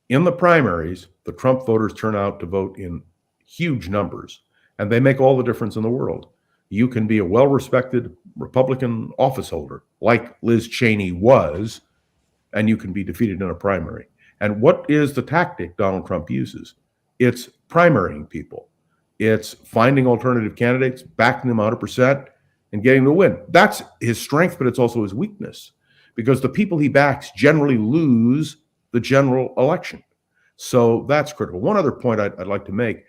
in the primaries, the Trump voters turn out to vote in huge numbers, and they make all the difference in the world. You can be a well-respected Republican office holder, like Liz Cheney was, and you can be defeated in a primary. And what is the tactic Donald Trump uses? It's primarying people. It's finding alternative candidates, backing them 100%, and getting the win. That's his strength, but it's also his weakness, because the people he backs generally lose the general election. So that's critical. One other point I'd like to make.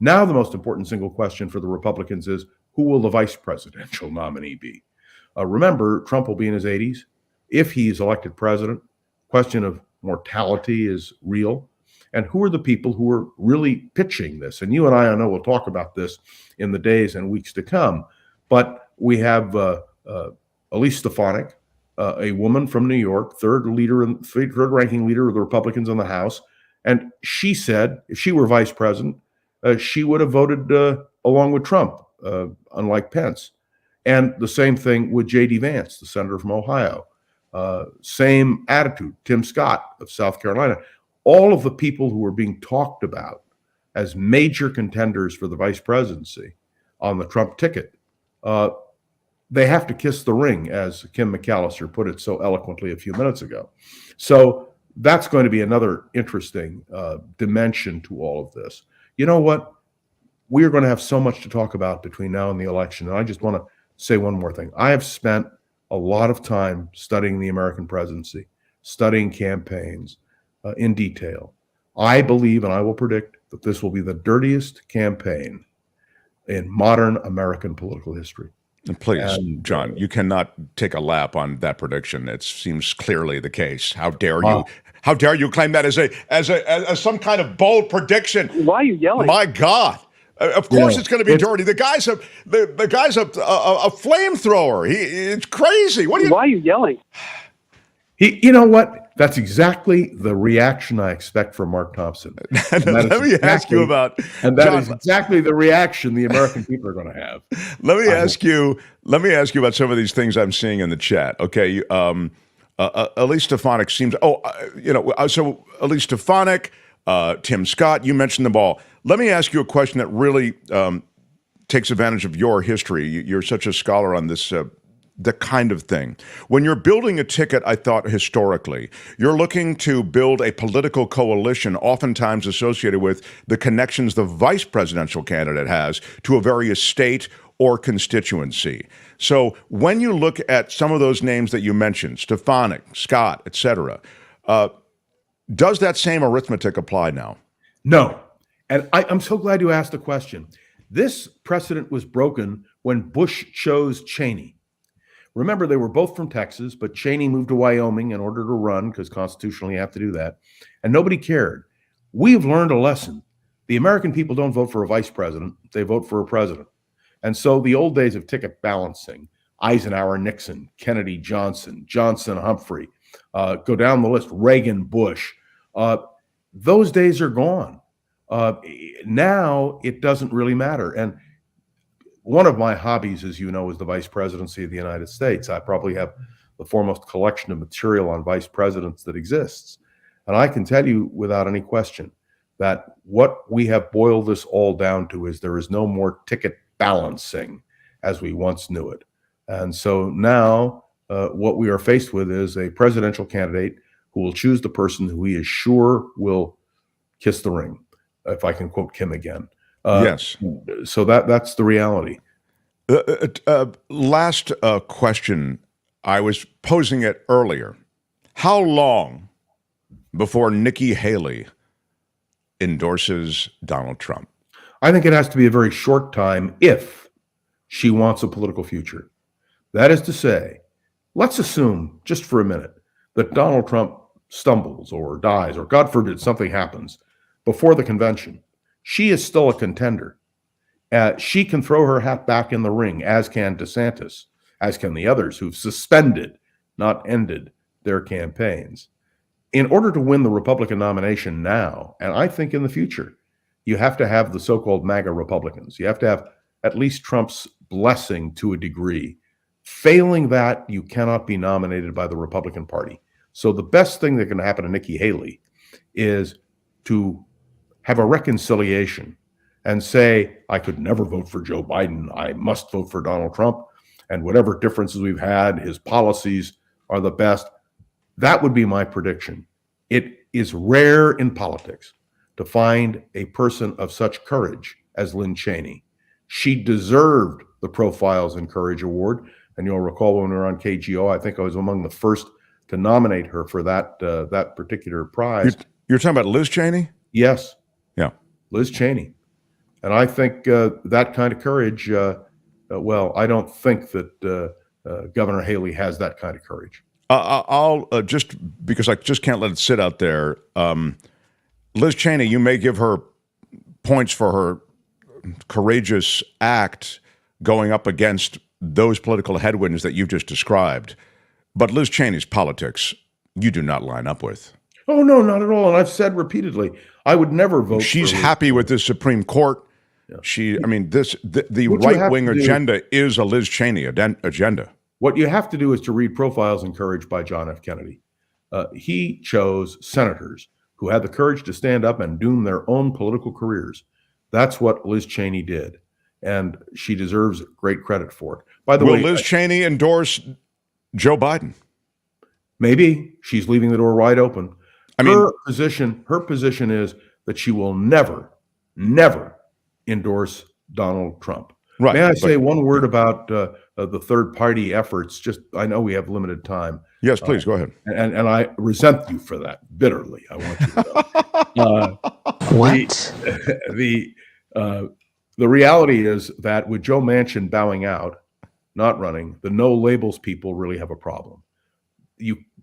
Now the most important single question for the Republicans is, who will the vice presidential nominee be? Remember, Trump will be in his 80s. If he's elected president, question of mortality is real. And who are the people who are really pitching this? And you and I know we'll talk about this in the days and weeks to come. But we have Elise Stefanik, a woman from New York, third-ranking leader of the Republicans in the House. And she said if she were vice president, she would have voted along with Trump, unlike Pence. And the same thing with J.D. Vance, the senator from Ohio. Same attitude, Tim Scott of South Carolina. All of the people who are being talked about as major contenders for the vice presidency on the Trump ticket, they have to kiss the ring, as Kim McAllister put it so eloquently a few minutes ago. So that's going to be another interesting dimension to all of this. You know what? We are going to have so much to talk about between now and the election. And I just want to say one more thing. I have spent a lot of time studying the American presidency, studying campaigns in detail. I believe, and I will predict, that this will be the dirtiest campaign in modern American political history. And please, John, you cannot take a lap on that prediction. It seems clearly the case. How dare you? How dare you claim that as some kind of bold prediction? Why are you yelling? My God! Of course, it's going to be dirty. The guy's a flamethrower. It's crazy. Why are you yelling? You know what? That's exactly the reaction I expect from Mark Thompson. Let me ask you about, and that is exactly the reaction the American people are going to have. Let me ask you about some of these things I'm seeing in the chat. Okay, Elise Stefanik seems. So Elise Stefanik, Tim Scott, you mentioned them all. Let me ask you a question that really takes advantage of your history. You're such a scholar on this. The kind of thing. When you're building a ticket, I thought historically, you're looking to build a political coalition, oftentimes associated with the connections the vice presidential candidate has to a various state or constituency. So when you look at some of those names that you mentioned, Stefanik, Scott, et cetera, does that same arithmetic apply now? No. And I'm so glad you asked the question. This precedent was broken when Bush chose Cheney. Remember, they were both from Texas, but Cheney moved to Wyoming in order to run, because constitutionally you have to do that, and nobody cared. We've learned a lesson. The American people don't vote for a vice president, they vote for a president. And so the old days of ticket balancing, Eisenhower, Nixon, Kennedy, Johnson, Humphrey, go down the list, Reagan, Bush, those days are gone. Now it doesn't really matter. And one of my hobbies, as you know, is the vice presidency of the United States. I probably have the foremost collection of material on vice presidents that exists. And I can tell you without any question that what we have boiled this all down to is there is no more ticket balancing as we once knew it. And so now what we are faced with is a presidential candidate who will choose the person who he is sure will kiss the ring, if I can quote Kim again. Yes. So that's the reality. Last question. I was posing it earlier. How long before Nikki Haley endorses Donald Trump? I think it has to be a very short time if she wants a political future. That is to say, let's assume just for a minute that Donald Trump stumbles or dies, or God forbid something happens before the convention. She is still a contender. She can throw her hat back in the ring, as can DeSantis, as can the others who've suspended, not ended, their campaigns. In order to win the Republican nomination now, and I think in the future, you have to have the so-called MAGA Republicans. You have to have at least Trump's blessing to a degree. Failing that, you cannot be nominated by the Republican Party. So the best thing that can happen to Nikki Haley is to have a reconciliation and say, I could never vote for Joe Biden. I must vote for Donald Trump. And whatever differences we've had, his policies are the best. That would be my prediction. It is rare in politics to find a person of such courage as Lynn Cheney. She deserved the Profiles in Courage Award. And you'll recall when we were on KGO, I think I was among the first to nominate her for that particular prize. You're talking about Liz Cheney? Yes. Yeah. Liz Cheney. And I think that kind of courage well, I don't think that Governor Haley has that kind of courage. I'll just because I just can't let it sit out there. Liz Cheney, you may give her points for her courageous act going up against those political headwinds that you've just described. But Liz Cheney's politics, you do not line up with. Oh, no, not at all. And I've said repeatedly, I would never vote She's for happy with the Supreme Court. Yeah. The right-wing agenda is a Liz Cheney agenda. What you have to do is to read profiles encouraged by John F. Kennedy. He chose senators who had the courage to stand up and doom their own political careers. That's what Liz Cheney did, and she deserves great credit for it. By the way, will Liz Cheney endorse Joe Biden? Maybe. She's leaving the door wide open. Her position is that she will never endorse Donald Trump. Right. May I say one word about the third-party efforts? Just, I know we have limited time. Yes, please, go ahead. And I resent you for that bitterly. I want you to know. What? The reality is that with Joe Manchin bowing out, not running, the no labels people really have a problem.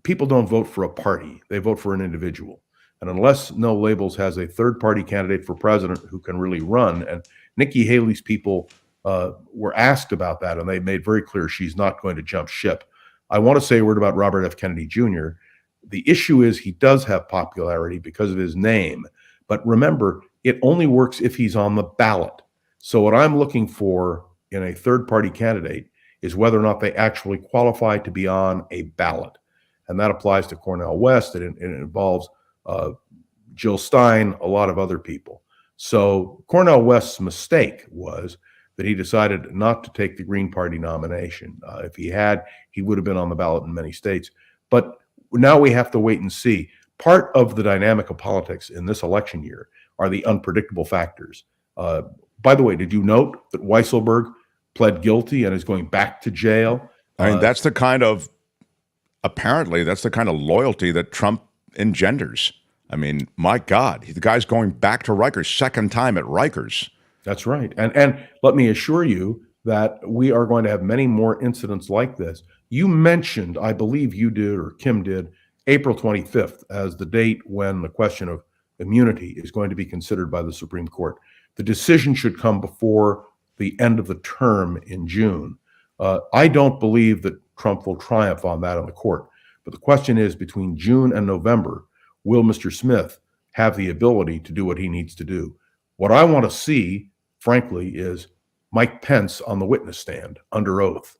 People don't vote for a party; they vote for an individual. And unless No Labels has a third-party candidate for president who can really run, and Nikki Haley's people were asked about that, and they made very clear she's not going to jump ship. I want to say a word about Robert F. Kennedy Jr. The issue is he does have popularity because of his name, but remember, it only works if he's on the ballot. So what I'm looking for in a third-party candidate is whether or not they actually qualify to be on a ballot. And that applies to Cornel West. It involves Jill Stein, a lot of other people. So Cornel West's mistake was that he decided not to take the Green Party nomination. If he had, he would have been on the ballot in many states. But now we have to wait and see. Part of the dynamic of politics in this election year are the unpredictable factors. By the way, did you note that Weisselberg pled guilty and is going back to jail? I mean, apparently that's the kind of loyalty that Trump engenders. I mean, my God, the guy's going back to Rikers, second time at Rikers. That's right. And let me assure you that we are going to have many more incidents like this. You mentioned, I believe you did, or Kim did, April 25th as the date when the question of immunity is going to be considered by the Supreme Court. The decision should come before the end of the term in June. I don't believe that Trump will triumph on that in the court. But the question is, between June and November, will Mr. Smith have the ability to do what he needs to do? What I want to see, frankly, is Mike Pence on the witness stand under oath.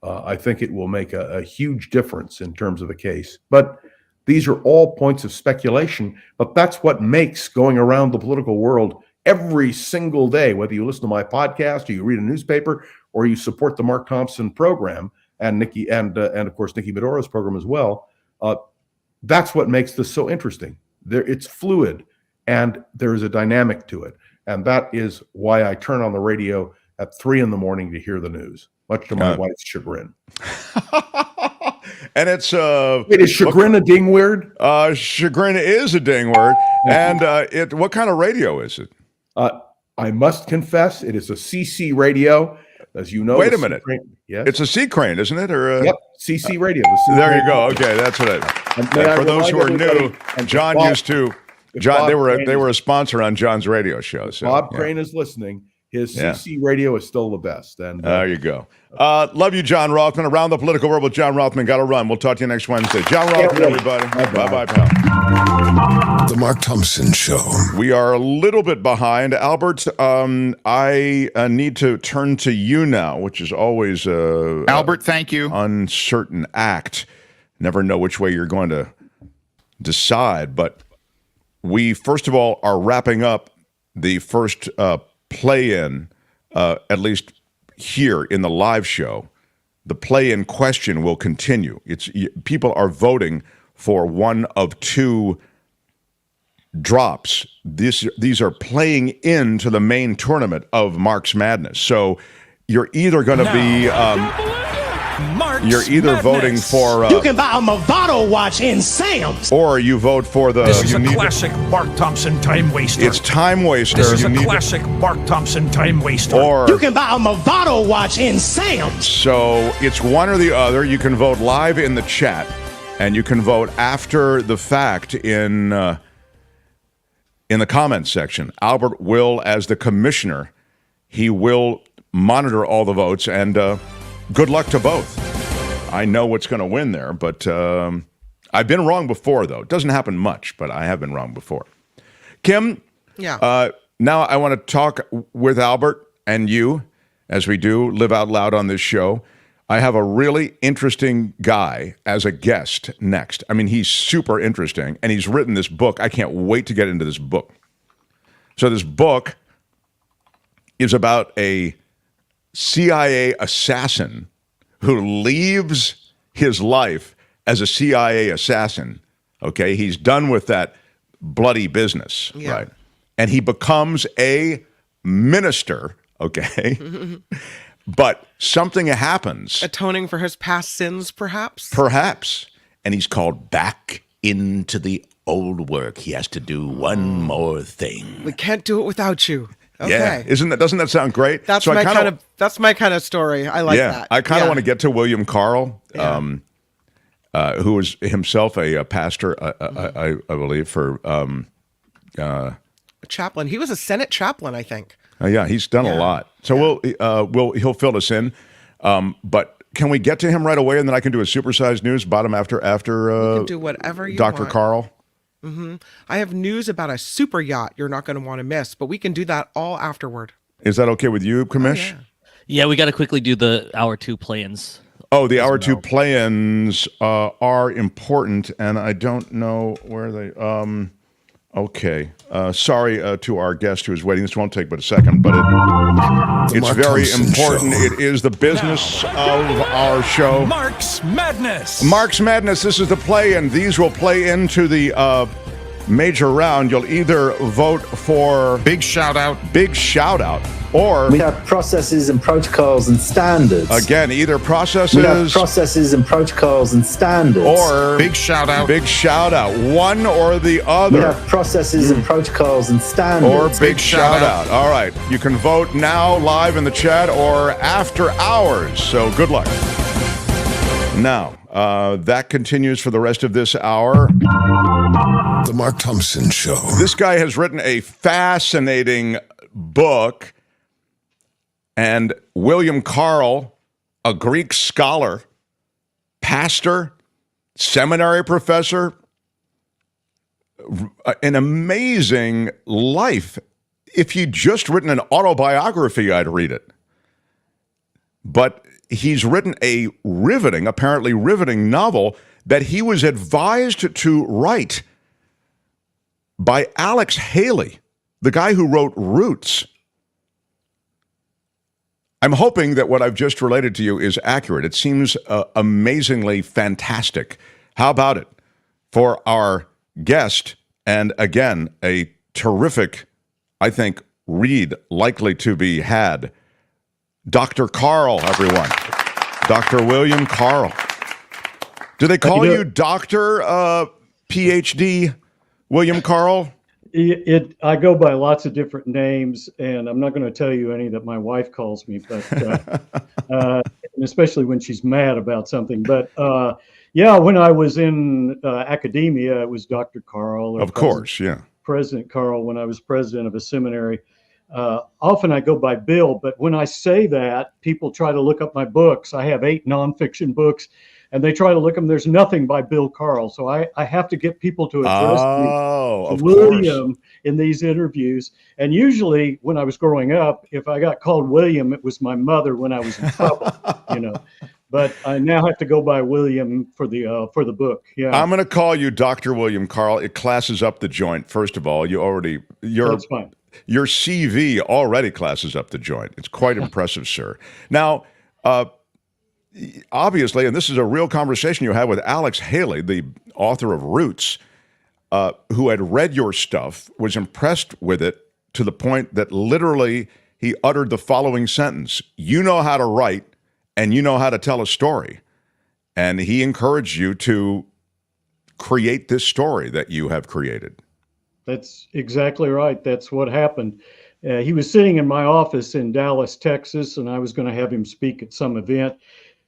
I think it will make a huge difference in terms of the case. But these are all points of speculation. But that's what makes going around the political world every single day, whether you listen to my podcast or you read a newspaper or you support the Mark Thompson program and Nikki and of course Nikki Bedora's program as well. That's what makes this so interesting. It's fluid and there is a dynamic to it, and that is why I turn on the radio at 3 a.m. to hear the news, much to my wife's chagrin. And it's wait, is chagrin a ding word? Chagrin is a ding word. And what kind of radio is it? I must confess, it is a CC radio. As you know, wait a minute. Yes. It's a C crane, isn't it? Or yep, CC radio. There you go. Okay, that's what for those who are new, John used to. John, they were a sponsor on John's radio show. So Bob Crane is listening. His CC radio is still the best. And there you go. Love you, John Rothman. Around the Political World with John Rothman. Got to run. We'll talk to you next Wednesday. John Rothman, everybody. Bye-bye, pal. The Mark Thompson Show. We are a little bit behind. Albert, I need to turn to you now, which is always Albert, thank you. Uncertain act. Never know which way you're going to decide. But we, first of all, are wrapping up the first play-in, at least here in the live show. The play-in question will continue. People are voting for one of two drops. These are playing into the main tournament of Mark's Madness. So you're either going to be Mark you're either voting for you can buy a Movado watch in Sam's, or you vote for the. This is a classic Mark Thompson time waster. It's time waster. This is a classic Mark Thompson time waster. Or you can buy a Movado watch in Sam's. So it's one or the other. You can vote live in the chat, and you can vote after the fact in the comments section. Albert will, as the commissioner, he will monitor all the votes, and good luck to both. I know what's going to win there, but I've been wrong before, though. It doesn't happen much, but I have been wrong before. Kim, Yeah. now I want to talk with Albert and you, as we do live out loud on this show. I have a really interesting guy as a guest next. I mean, he's super interesting, and he's written this book. I can't wait to get into this book. So this book is about a CIA assassin who leaves his life as a CIA assassin. Okay, he's done with that bloody business, right? And he becomes a minister, okay? But something happens. Atoning for his past sins, perhaps? Perhaps. And he's called back into the old work. He has to do one more thing. We can't do it without you. Okay. Yeah, doesn't that sound great? That's so my kind of story. I like that. I kind of want to get to William Carl, who was himself a pastor, I believe, for a chaplain. He was a Senate chaplain, I think. Yeah, he's done a lot. So he'll fill us in. But can we get to him right away, and then I can do a supersized news bottom after you can do whatever you Dr. want. Carl? Mm-hmm. I have news about a super yacht you're not going to want to miss, but we can do that all afterward. Is that okay with you, Commish? Yeah, we got to quickly do the hour 2 play-ins. Oh, the hour 2 play-ins are important, and I don't know where they. Okay, sorry to our guest who is waiting. This won't take but a second, but it's very important. Show. It is the business of our show. Mark's Madness. Mark's Madness. This is the play-in. These will play into the major round. You'll either vote for big shout out, or we have processes and protocols and standards. Again, either processes. We have processes and protocols and standards. Or big shout out. One or the other. We have processes and protocols and standards. Or big shout out. All right. You can vote now live in the chat or after hours. So good luck. Now, that continues for the rest of this hour. The Mark Thompson Show. This guy has written a fascinating book. And William Carl, a Greek scholar, pastor, seminary professor, an amazing life. If he'd just written an autobiography, I'd read it. But he's written a apparently riveting novel that he was advised to write by Alex Haley, the guy who wrote Roots. I'm hoping that what I've just related to you is accurate. It seems amazingly fantastic. How about it for our guest, and again, a terrific, I think, read likely to be had, Dr. Carl, everyone. Dr. William Carl. Do they call you Dr. PhD William Carl? I go by lots of different names, and I'm not going to tell you any that my wife calls me, but especially when she's mad about something. But when I was in academia, it was Dr. Carl. Of course, President Carl when I was president of a seminary. Often I go by Bill, but when I say that, people try to look up my books. I have 8 nonfiction books. And they try to look them. There's nothing by Bill Carl. So I have to get people to address William in these interviews. And usually when I was growing up, if I got called William, it was my mother when I was in trouble, But I now have to go by William for the book. Yeah. I'm going to call you Dr. William Carl. It classes up the joint. First of all, That's fine. Your CV already classes up the joint. It's quite impressive, sir. Now, obviously, and this is a real conversation you had with Alex Haley, the author of Roots, who had read your stuff, was impressed with it to the point that literally he uttered the following sentence: "You know how to write, and you know how to tell a story." and he encouraged you to create this story that you have created. That's exactly right. That's what happened. He was sitting in my office in Dallas, Texas, and I was going to have him speak at some event.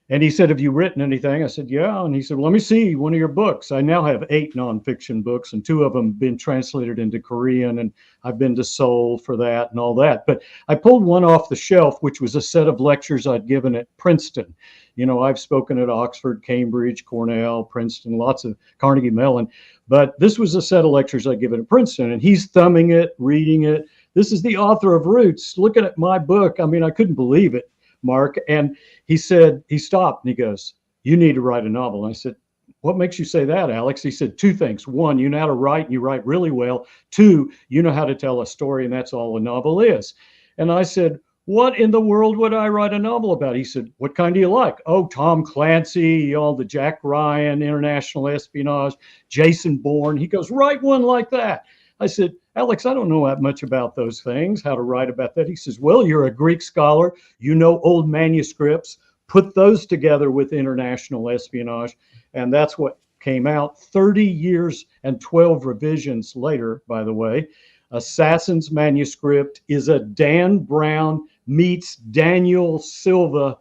And he said, "Have you written anything?" I said, "Yeah." And he said, "Well, let me see one of your books." I now have 8 nonfiction books, and 2 of them have been translated into Korean, and I've been to Seoul for that and all that. But I pulled one off the shelf, which was a set of lectures I'd given at Princeton. I've spoken at Oxford, Cambridge, Cornell, Princeton, lots of Carnegie Mellon. But this was a set of lectures I'd given at Princeton, and he's thumbing it, reading it. "This is the author of Roots, looking at my book." I mean, I couldn't believe it, Mark. And he said, he stopped and he goes, "You need to write a novel." And I said, "What makes you say that, Alex?" He said, 2 things. 1, you know how to write, and you write really well. 2, you know how to tell a story, and that's all a novel is. And I said, "What in the world would I write a novel about?" He said, "What kind do you like?" "Oh, Tom Clancy, all the Jack Ryan, international espionage, Jason Bourne." He goes, "Write one like that." I said, "Alex, I don't know that much about those things, how to write about that." He says, "Well, you're a Greek scholar. You know old manuscripts. Put those together with international espionage." And that's what came out 30 years and 12 revisions later, by the way. Assassin's Manuscript is a Dan Brown meets Daniel Silva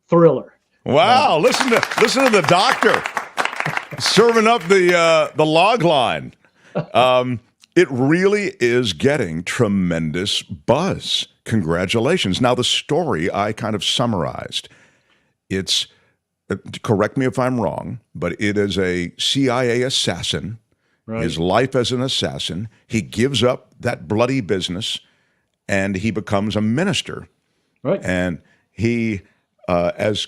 thriller. Wow! Listen to the doctor serving up the log line. It really is getting tremendous buzz. Congratulations. Now, the story I kind of summarized. It's, correct me if I'm wrong, but it is a CIA assassin. Right. His life as an assassin. He gives up that bloody business, and he becomes a minister. Right. And he, as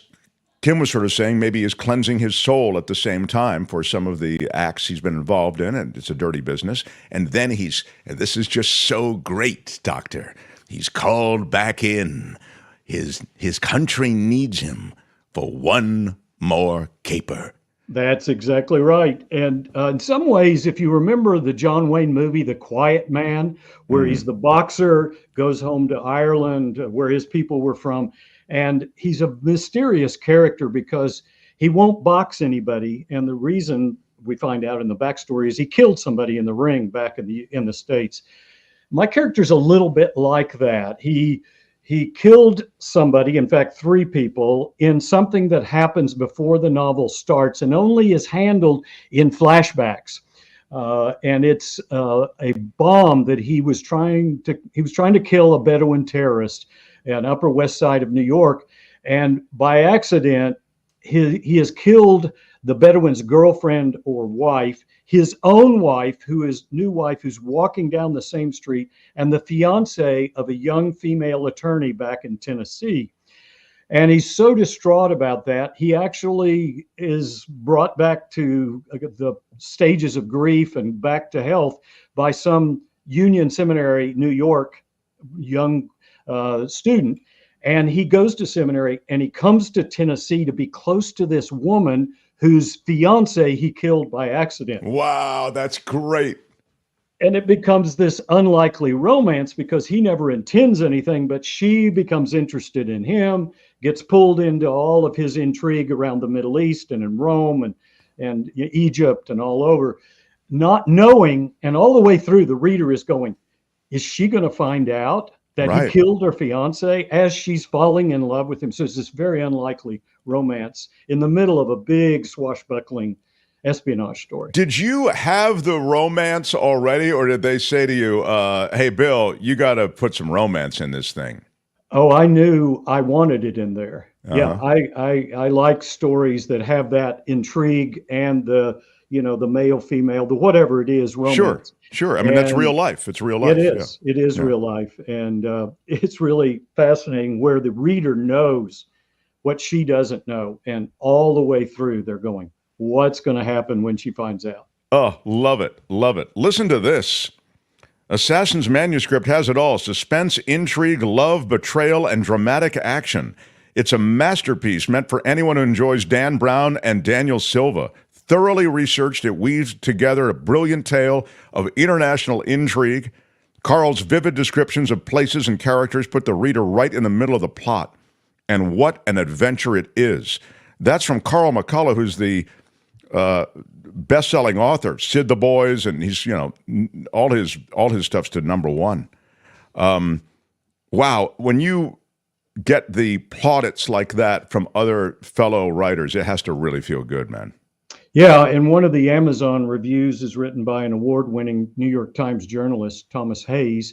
Tim was sort of saying, maybe is cleansing his soul at the same time for some of the acts he's been involved in, and it's a dirty business. And then and this is just so great, Doctor, he's called back in. His country needs him for one more caper. That's exactly right. And in some ways, if you remember the John Wayne movie, The Quiet Man, where he's the boxer, goes home to Ireland, where his people were from, and he's a mysterious character because he won't box anybody. And the reason we find out in the backstory is he killed somebody in the ring back in the States. My character's a little bit like that. He killed somebody, in fact, 3 people, in something that happens before the novel starts and only is handled in flashbacks. And it's a bomb that he was trying to kill a Bedouin terrorist in Upper West Side of New York. And by accident, he has killed the Bedouin's girlfriend or wife, his own wife, new wife, who's walking down the same street, and the fiance of a young female attorney back in Tennessee. And he's so distraught about that, he actually is brought back to the stages of grief and back to health by some Union Seminary, New York, young student. And he goes to seminary and he comes to Tennessee to be close to this woman whose fiance he killed by accident. Wow, that's great. And it becomes this unlikely romance because he never intends anything, but she becomes interested in him, gets pulled into all of his intrigue around the Middle East and in Rome and Egypt and all over, not knowing, and all the way through the reader is going, is she going to find out that he killed her fiance as she's falling in love with him? So it's this very unlikely romance in the middle of a big swashbuckling espionage story. Did you have the romance already, or did they say to you, hey, Bill, you got to put some romance in this thing? Oh, I knew I wanted it in there. Yeah, I like stories that have that intrigue and the male, female, the whatever it is, romance. Sure. I mean, that's real life. It's real life. It is. Yeah. It is real life. And it's really fascinating where the reader knows what she doesn't know. And all the way through, they're going, what's going to happen when she finds out? Oh, love it. Love it. Listen to this. Assassin's Manuscript has it all: suspense, intrigue, love, betrayal, and dramatic action. It's a masterpiece meant for anyone who enjoys Dan Brown and Daniel Silva. Thoroughly researched, it weaves together a brilliant tale of international intrigue. Carl's vivid descriptions of places and characters put the reader right in the middle of the plot. And what an adventure it is. That's from Carl McCullough, who's the best-selling author, Sid the Boys, and he's, all his stuff's to #1. Wow, when you get the plaudits like that from other fellow writers, it has to really feel good, man. Yeah, and one of the Amazon reviews is written by an award-winning New York Times journalist, Thomas Hayes,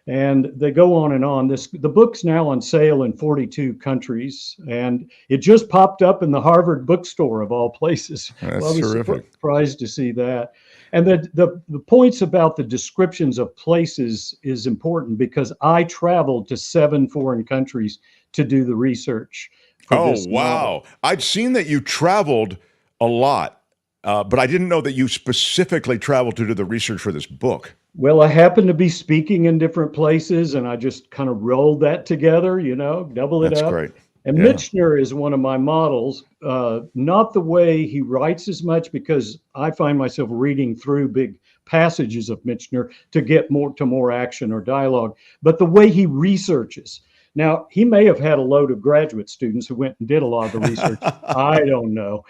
and they go on and on. The book's now on sale in 42 countries, and it just popped up in the Harvard bookstore of all places. That's I was terrific. surprised to see that. And the points about the descriptions of places is important because I traveled to 7 foreign countries to do the research. Oh, wow. I'd seen that you traveled a lot. But I didn't know that you specifically traveled to do the research for this book. Well, I happened to be speaking in different places, and I just kind of rolled that together, double it up. That's great. And Yeah. Michener is one of my models, not the way he writes as much, because I find myself reading through big passages of Michener to get more action or dialogue, but the way he researches. Now, he may have had a load of graduate students who went and did a lot of the research. I don't know.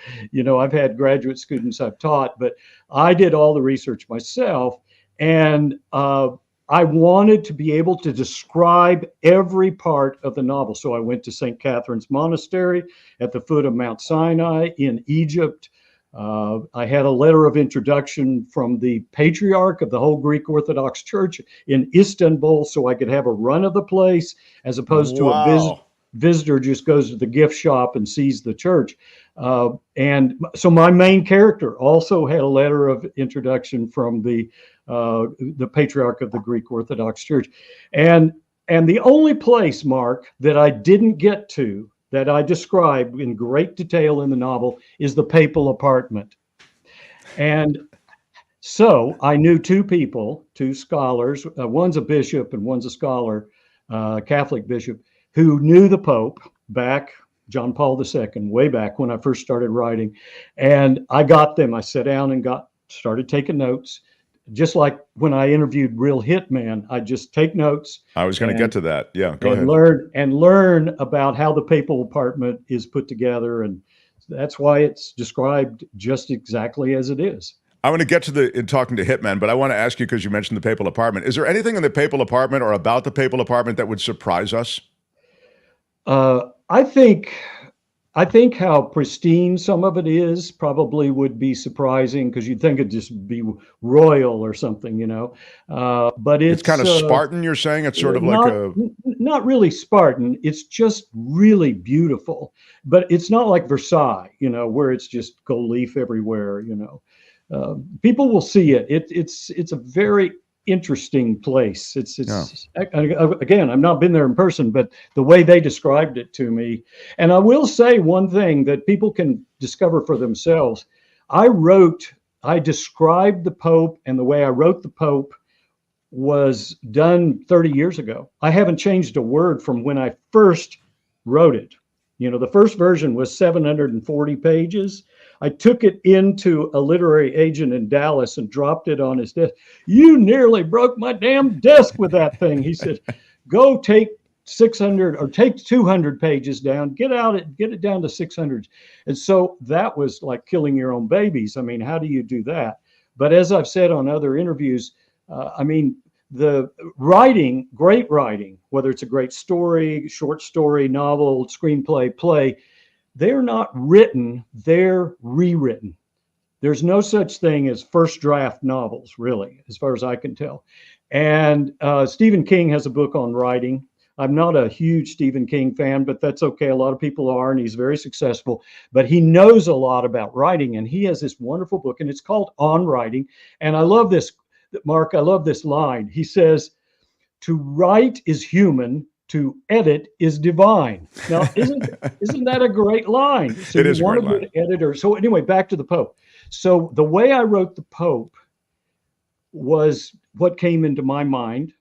I've had graduate students I've taught, but I did all the research myself. And I wanted to be able to describe every part of the novel. So I went to St. Catherine's Monastery at the foot of Mount Sinai in Egypt. I had a letter of introduction from the patriarch of the whole Greek Orthodox Church in Istanbul, so I could have a run of the place as opposed to a visitor just goes to the gift shop and sees the church. And so my main character also had a letter of introduction from the patriarch of the Greek Orthodox Church. And the only place, Mark, that I didn't get to, that I describe in great detail in the novel, is the papal apartment. And so I knew two people, two scholars, one's a bishop and one's a scholar, Catholic bishop, who knew the Pope back, John Paul II, way back when I first started writing. And I got them, I sat down and started taking notes. Just like when I interviewed Real Hitman, I just take notes. I was going to get to that. Yeah, go ahead. Learn about how the papal apartment is put together, and that's why it's described just exactly as it is. I want to get to in talking to Hitman, but I want to ask you, because you mentioned the papal apartment. Is there anything in the papal apartment or about the papal apartment that would surprise us? I think how pristine some of it is probably would be surprising, because you'd think it'd just be royal or something, but it's kind of Spartan, you're saying? It's sort of not really Spartan. It's just really beautiful, but it's not like Versailles, where it's just gold leaf everywhere, people will see it. It's a very interesting place. Again, I've not been there in person, but the way they described it to me. And I will say one thing that people can discover for themselves. I described the Pope, and the way I wrote the Pope was done 30 years ago. I haven't changed a word from when I first wrote it. The first version was 740 pages. I took it into a literary agent in Dallas and dropped it on his desk. "You nearly broke my damn desk with that thing." He said, "Go take 600 or take 200 pages down, get it down to 600. And so that was like killing your own babies. I mean, how do you do that? But as I've said on other interviews, the writing, great writing, whether it's a great story, short story, novel, screenplay, play, they're not written, they're rewritten. There's no such thing as first draft novels, really, as far as I can tell. And Stephen King has a book on writing. I'm not a huge Stephen King fan, but that's okay. A lot of people are, and he's very successful. But he knows a lot about writing, and he has this wonderful book, and it's called On Writing. And I love this, Mark, I love this line. He says, "To write is human, to edit is divine." Now, isn't that a great line? So it is a great line. Good editor. So anyway, back to the Pope. So the way I wrote the Pope was what came into my mind,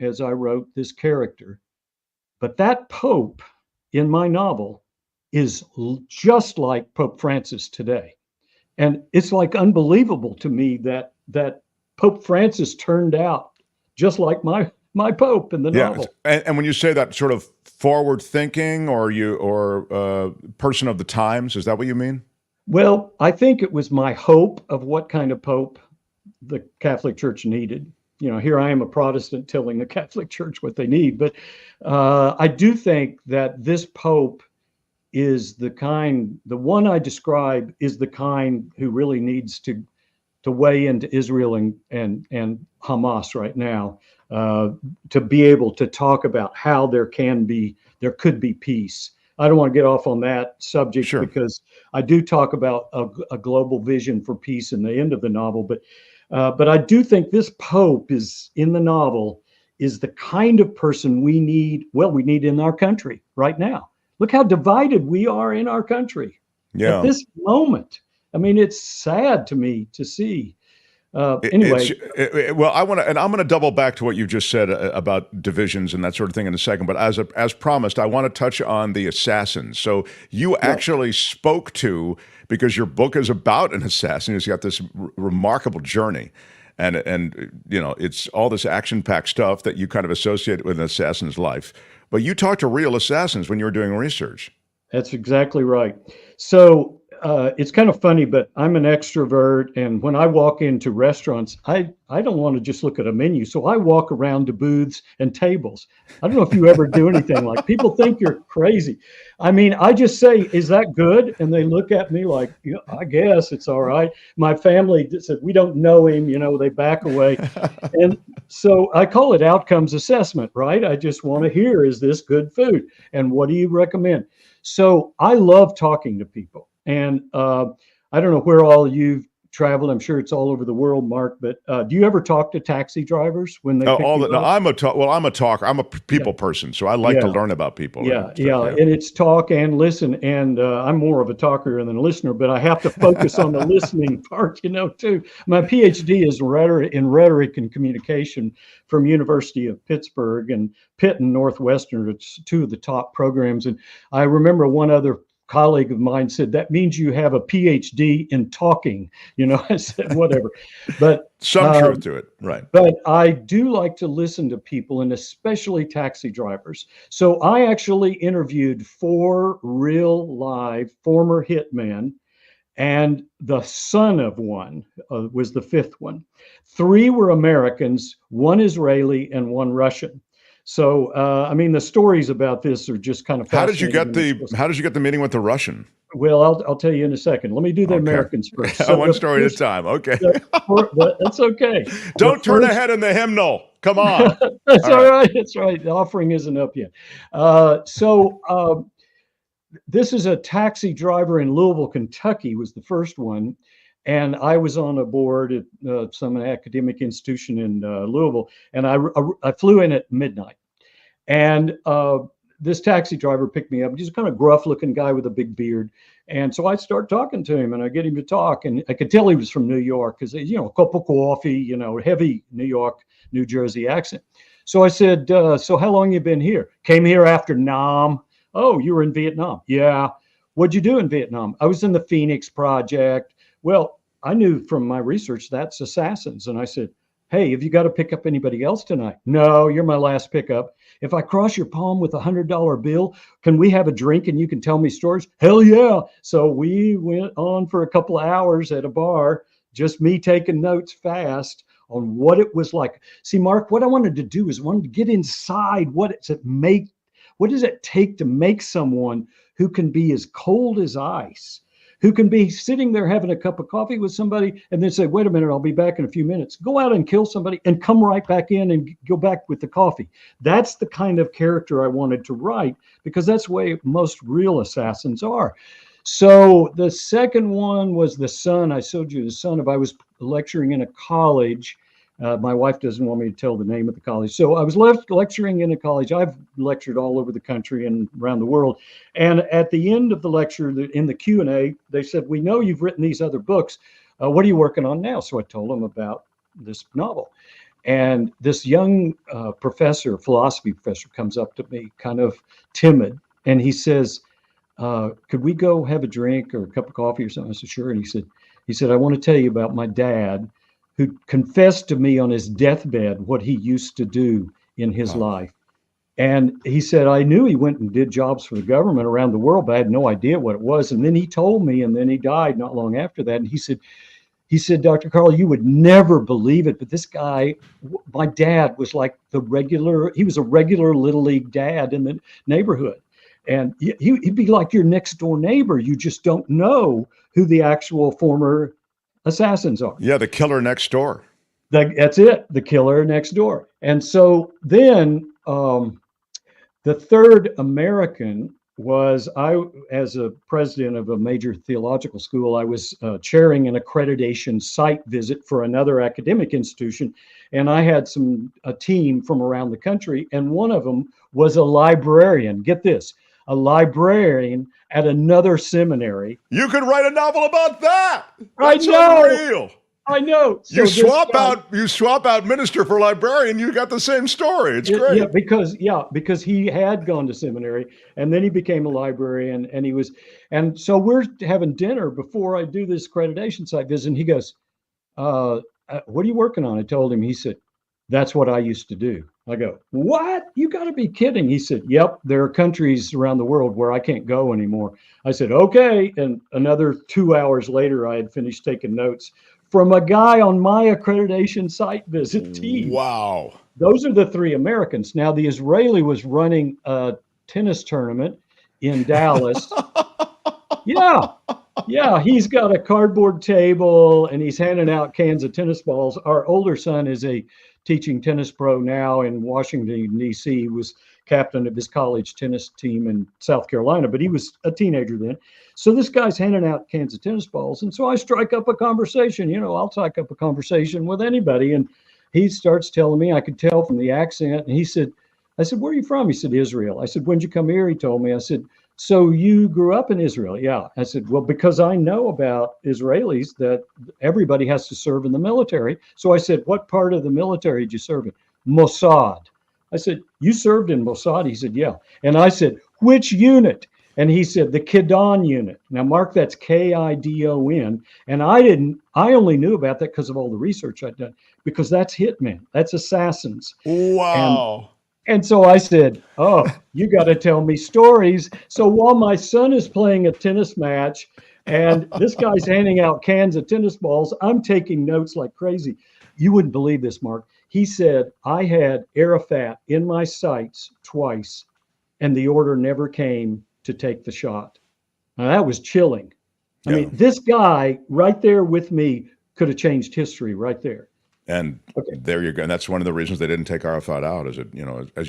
as I wrote this character. But that Pope in my novel is just like Pope Francis today. And it's like unbelievable to me that Pope Francis turned out just like my Pope in the novel. And when you say that sort of forward thinking, or person of the times? Is that what you mean? Well, I think it was my hope of what kind of pope the Catholic Church needed. Here I am, a Protestant, telling the Catholic Church what they need. But I do think that this pope is the one I describe is the kind who really needs to weigh into Israel and Hamas right now, to be able to talk about how there could be peace. I don't want to get off on that subject because I do talk about a global vision for peace in the end of the novel, but I do think this Pope is in the novel is the kind of person we need in our country right now. Look how divided we are in our country at this moment. I mean, it's sad to me to see. Anyway, I'm going to double back to what you just said about divisions and that sort of thing in a second. But as promised, I want to touch on the assassins. So you actually spoke to, because your book is about an assassin who's got this remarkable journey, and it's all this action-packed stuff that you kind of associate with an assassin's life. But you talked to real assassins when you were doing research. That's exactly right. So it's kind of funny, but I'm an extrovert, and when I walk into restaurants, I don't want to just look at a menu, so I walk around to booths and tables. I don't know if you ever do anything like. People think you're crazy. I mean, I just say, "Is that good?" And they look at me like, "I guess it's all right." My family said, "We don't know him," they back away, and so I call it outcomes assessment, right? I just want to hear, is this good food, and what do you recommend? So I love talking to people. And I don't know where all you've traveled. I'm sure it's all over the world, Mark. But do you ever talk to taxi drivers when they? I'm a talker. I'm a people person, so I like to learn about people. Yeah. And it's talk and listen. And I'm more of a talker than a listener, but I have to focus on the listening part, too. My PhD is in rhetoric and communication from University of Pittsburgh and Pitt and Northwestern. It's two of the top programs. And I remember one other colleague of mine said, that means you have a PhD in talking. I said, whatever. But some truth to it, right? But I do like to listen to people, and especially taxi drivers. So I actually interviewed 4 real live former hitmen, and the son of one was the 5th one. 3 were Americans, 1 Israeli, and 1 Russian. So, I mean, the stories about this are just kind of fascinating. How did you get the meeting with the Russian? Well, I'll tell you in a second. Let me do the Americans first. So one story at a time. Okay. That's okay. Don't turn ahead in the hymnal. Come on. That's all right. That's right. The offering isn't up yet. This is a taxi driver in Louisville, Kentucky, was the first one. And I was on a board at some academic institution in Louisville, and I flew in at midnight. And this taxi driver picked me up. He's a kind of gruff-looking guy with a big beard. And so I start talking to him, and I get him to talk. And I could tell he was from New York because, a cup of coffee, heavy New York, New Jersey accent. So I said, so how long you been here? Came here after Nam. Oh, you were in Vietnam? Yeah. What'd you do in Vietnam? I was in the Phoenix Project. Well, I knew from my research that's assassins. And I said, hey, have you got to pick up anybody else tonight? No, you're my last pickup. If I cross your palm with $100 bill, can we have a drink and you can tell me stories? Hell yeah. So we went on for a couple of hours at a bar, just me taking notes fast on what it was like. See, Mark, what I wanted to do is wanted to get inside what does it take to make someone who can be as cold as ice, who can be sitting there having a cup of coffee with somebody and then say, wait a minute, I'll be back in a few minutes. Go out and kill somebody and come right back in and go back with the coffee. That's the kind of character I wanted to write because that's the way most real assassins are. So the second one was the son. I showed you the son of, I was lecturing in a college. My wife doesn't want me to tell the name of the college. So I was lecturing in a college. I've lectured all over the country and around the world. And at the end of the lecture, in the Q&A, they said, we know you've written these other books. What are you working on now? So I told them about this novel. And this young philosophy professor comes up to me, kind of timid. And he says, could we go have a drink or a cup of coffee or something? I said, sure. And he said, I want to tell you about my dad, who confessed to me on his deathbed what he used to do in his life. And he said, I knew he went and did jobs for the government around the world, but I had no idea what it was. And then he told me, and then he died not long after that. And he said, Dr. Carl, you would never believe it, but this guy, my dad was like he was a regular Little League dad in the neighborhood. And he'd be like your next door neighbor. You just don't know who the actual former assassins are. Yeah, the killer next door. That's it, the killer next door. And so then the third American was as a president of a major theological school, I was chairing an accreditation site visit for another academic institution. And I had a team from around the country. And one of them was a librarian. Get this, a librarian at another seminary. You could write a novel about that. That's unreal. I know. So you swap out minister for librarian, you got the same story. It's great. Because he had gone to seminary and then he became a librarian and so we're having dinner before I do this accreditation site visit. And he goes, what are you working on? I told him. He said, that's what I used to do. I go, what? You got to be kidding. He said, yep, there are countries around the world where I can't go anymore. I said, okay. And another 2 hours later, I had finished taking notes from a guy on my accreditation site visit team. Wow. Those are the three Americans. Now, the Israeli was running a tennis tournament in Dallas. Yeah, he's got a cardboard table and he's handing out cans of tennis balls. Our older son is a teaching tennis pro now in Washington, D.C. He was captain of his college tennis team in South Carolina, but he was a teenager then. So this guy's handing out cans of tennis balls. And so I strike up a conversation. I'll strike up a conversation with anybody. And he starts telling me, I could tell from the accent. And I said, where are you from? He said, Israel. I said, when'd you come here? He told me. I said, so you grew up in Israel? Yeah. I said, well, because I know about Israelis that everybody has to serve in the military. So I said, what part of the military did you serve in? Mossad. I said, you served in Mossad? He said, yeah. And I said, which unit? And he said, the Kidon unit. Now, Mark, that's Kidon. And I only knew about that because of all the research I'd done, because that's hitmen, that's assassins. Wow. And so I said, oh, you got to tell me stories. So while my son is playing a tennis match and this guy's handing out cans of tennis balls, I'm taking notes like crazy. You wouldn't believe this, Mark. He said, I had Arafat in my sights twice, and the order never came to take the shot. Now, that was chilling. I mean, this guy right there with me could have changed history right there. And there you go. And that's one of the reasons they didn't take Arafat out, as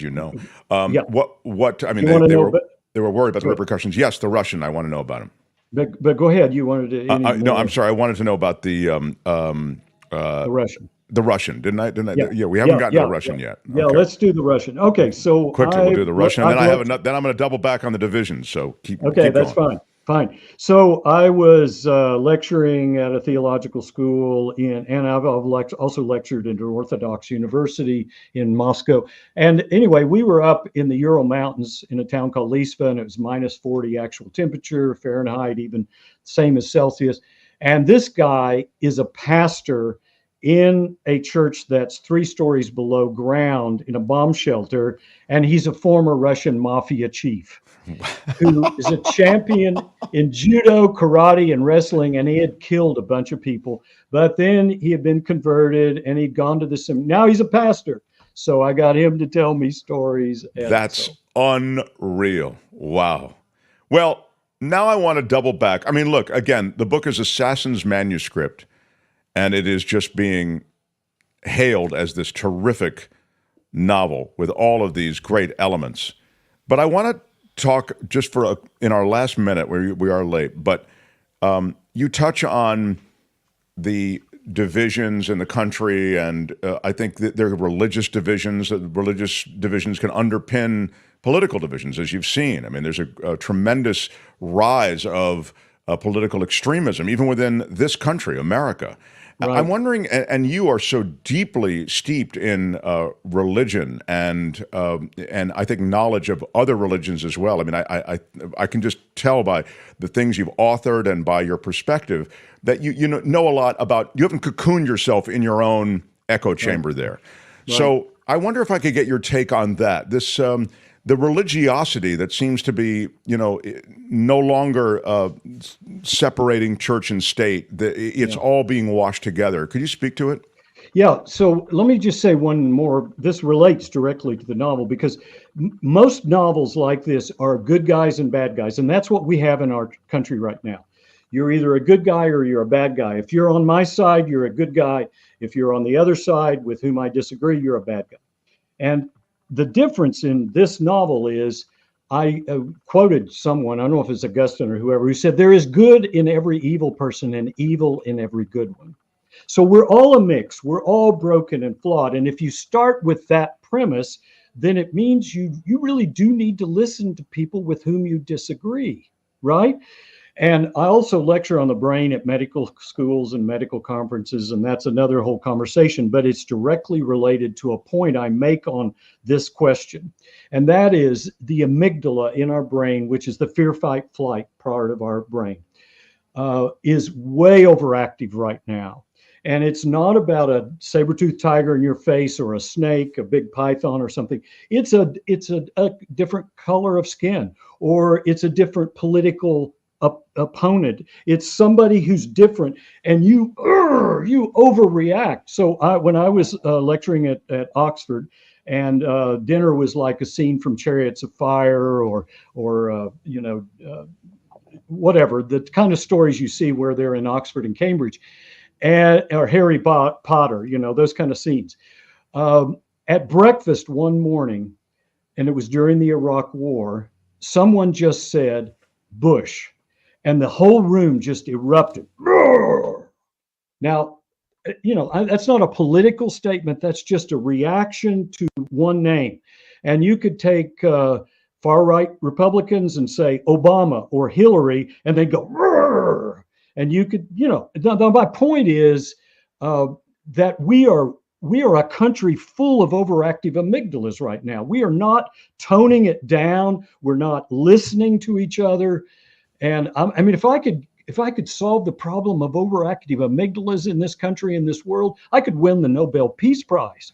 you know. What I mean, they were worried about the repercussions. Yes, the Russian. I want to know about him. But go ahead. You wanted to? No, I'm sorry. I wanted to know about the Russian. The Russian, didn't I? Yeah, we haven't gotten to the Russian yet. Yeah, let's do the Russian. Okay, so quickly we'll do the Russian, and then I'm going to double back on the divisions. So keep. Okay, that's going. Fine. So I was lecturing at a theological school and I've also lectured at an Orthodox university in Moscow. And anyway, we were up in the Ural Mountains in a town called Lisva, and it was -40 actual temperature, Fahrenheit, even same as Celsius. And this guy is a pastor in a church that's 3 stories below ground in a bomb shelter, and he's a former Russian mafia chief who is a champion in judo, karate, and wrestling, and he had killed a bunch of people. But then he had been converted, and he'd gone to the now he's a pastor. So I got him to tell me stories. That's unreal. Wow. Well, now I want to double back. I mean, look, again, the book is Assassin's Manuscript, and it is just being hailed as this terrific novel with all of these great elements. But I want to talk just in our last minute, where we are late, but you touch on the divisions in the country, and I think that there are religious divisions. Religious divisions can underpin political divisions, as you've seen. I mean, there's a tremendous rise of political extremism, even within this country, America. Right. I'm wondering, and you are so deeply steeped in religion and I think knowledge of other religions as well. I mean, I can just tell by the things you've authored and by your perspective that you know a lot about. You haven't cocooned yourself in your own echo chamber there. Right. So I wonder if I could get your take on that. This the religiosity that seems to be, no longer separating church and state. It's all being washed together. Could you speak to it? Yeah, so let me just say one more. This relates directly to the novel because most novels like this are good guys and bad guys, and that's what we have in our country right now. You're either a good guy or you're a bad guy. If you're on my side, you're a good guy. If you're on the other side with whom I disagree, you're a bad guy. And the difference in this novel is I quoted someone, I don't know if it's Augustine or whoever, who said, there is good in every evil person and evil in every good one. So we're all a mix. We're all broken and flawed. And if you start with that premise, then it means you really do need to listen to people with whom you disagree, right? And I also lecture on the brain at medical schools and medical conferences, and that's another whole conversation, but it's directly related to a point I make on this question. And that is the amygdala in our brain, which is the fear, fight, flight part of our brain, is way overactive right now. And it's not about a saber-toothed tiger in your face or a snake, a big python or something. It's a different color of skin, or it's a different political opponent. It's somebody who's different, and you overreact. So when I was lecturing at Oxford, and dinner was like a scene from Chariots of Fire, or whatever, the kind of stories you see where they're in Oxford and Cambridge, or Harry Potter, those kind of scenes. At breakfast one morning, and it was during the Iraq War, someone just said Bush, and the whole room just erupted. Now, that's not a political statement. That's just a reaction to one name. And you could take far-right Republicans and say Obama or Hillary, and they go, Rrr! And you could, my point is that we are a country full of overactive amygdalas right now. We are not toning it down. We're not listening to each other. And I mean, if I could solve the problem of overactive amygdalas in this country, in this world, I could win the Nobel Peace Prize,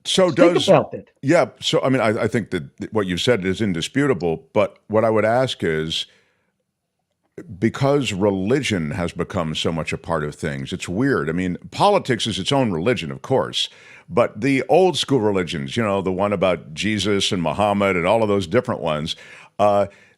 So think about that. Yeah. So, I mean, I think that what you've said is indisputable, but what I would ask is, because religion has become so much a part of things, it's weird. I mean, politics is its own religion, of course, but the old school religions, the one about Jesus and Muhammad and all of those different ones,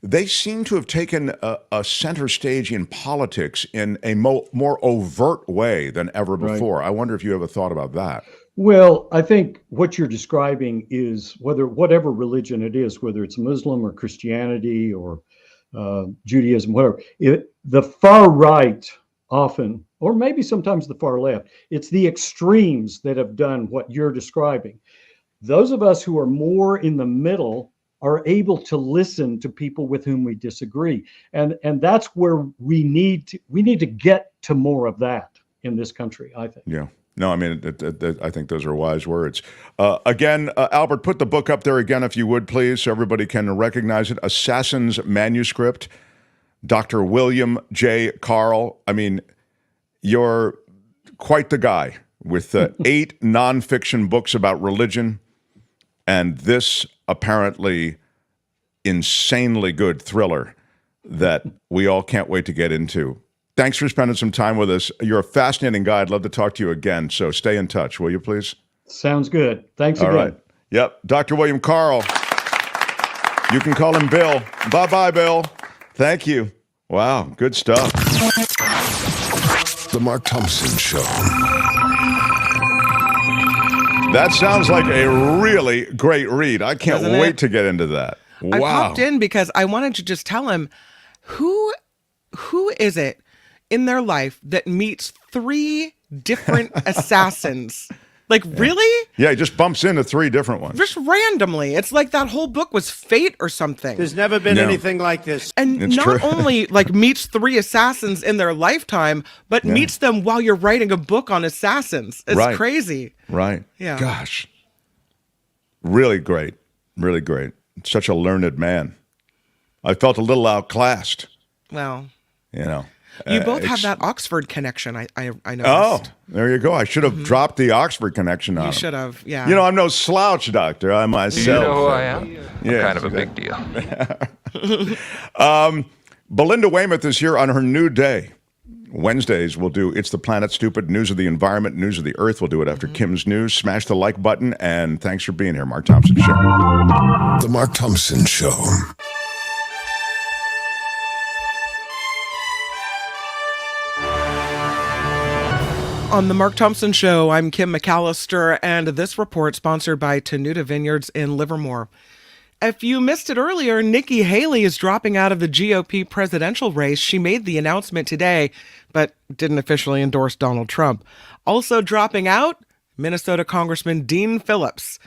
they seem to have taken a center stage in politics in a more overt way than ever before. Right. I wonder if you have a thought about that. Well, I think what you're describing is whatever religion it is, whether it's Muslim or Christianity or Judaism, whatever, the far right often, or maybe sometimes the far left, it's the extremes that have done what you're describing. Those of us who are more in the middle are able to listen to people with whom we disagree. And that's where we need to get to more of that in this country, I think. Yeah. No, I mean, I think those are wise words. Again, Albert, put the book up there again, if you would, please, so everybody can recognize it. Assassin's Manuscript, Dr. William J. Carl. I mean, you're quite the guy with 8 nonfiction books about religion, and this apparently insanely good thriller that we all can't wait to get into. Thanks for spending some time with us. You're a fascinating guy. I'd love to talk to you again. So stay in touch, will you, please? Sounds good. Thanks again. All right. Yep. Dr. William Carl. You can call him Bill. Bye-bye, Bill. Thank you. Wow. Good stuff. The Mark Thompson Show. That sounds like a really great read. I can't wait to get into that. Wow. I popped in because I wanted to just tell him, who is it in their life that meets 3 different assassins? Like, really? Yeah, he just bumps into 3 different ones. Just randomly. It's like that whole book was fate or something. There's never been anything like this. And it's not true. only like meets 3 assassins in their lifetime, but meets them while you're writing a book on assassins. It's crazy. Right. Yeah. Gosh. Really great. Really great. Such a learned man. I felt a little outclassed. Well, You both have that Oxford connection, I noticed. Oh, there you go. I should have dropped the Oxford connection on You him. should have, yeah. You know, I'm no slouch, Doctor. I myself. You know who I am? Yeah, I'm kind of a big deal. Belinda Waymouth is here on her new day. Wednesdays, we'll do It's the Planet Stupid, News of the Environment, News of the Earth. We'll do it after Kim's News. Smash the like button, and thanks for being here, Mark Thompson Show. The Mark Thompson Show. On the Mark Thompson Show, I'm Kim McAllister, and this report sponsored by Tenuta Vineyards in Livermore. If you missed it earlier, Nikki Haley is dropping out of the GOP presidential race. She made the announcement today, but didn't officially endorse Donald Trump. Also dropping out, Minnesota Congressman Dean Phillips.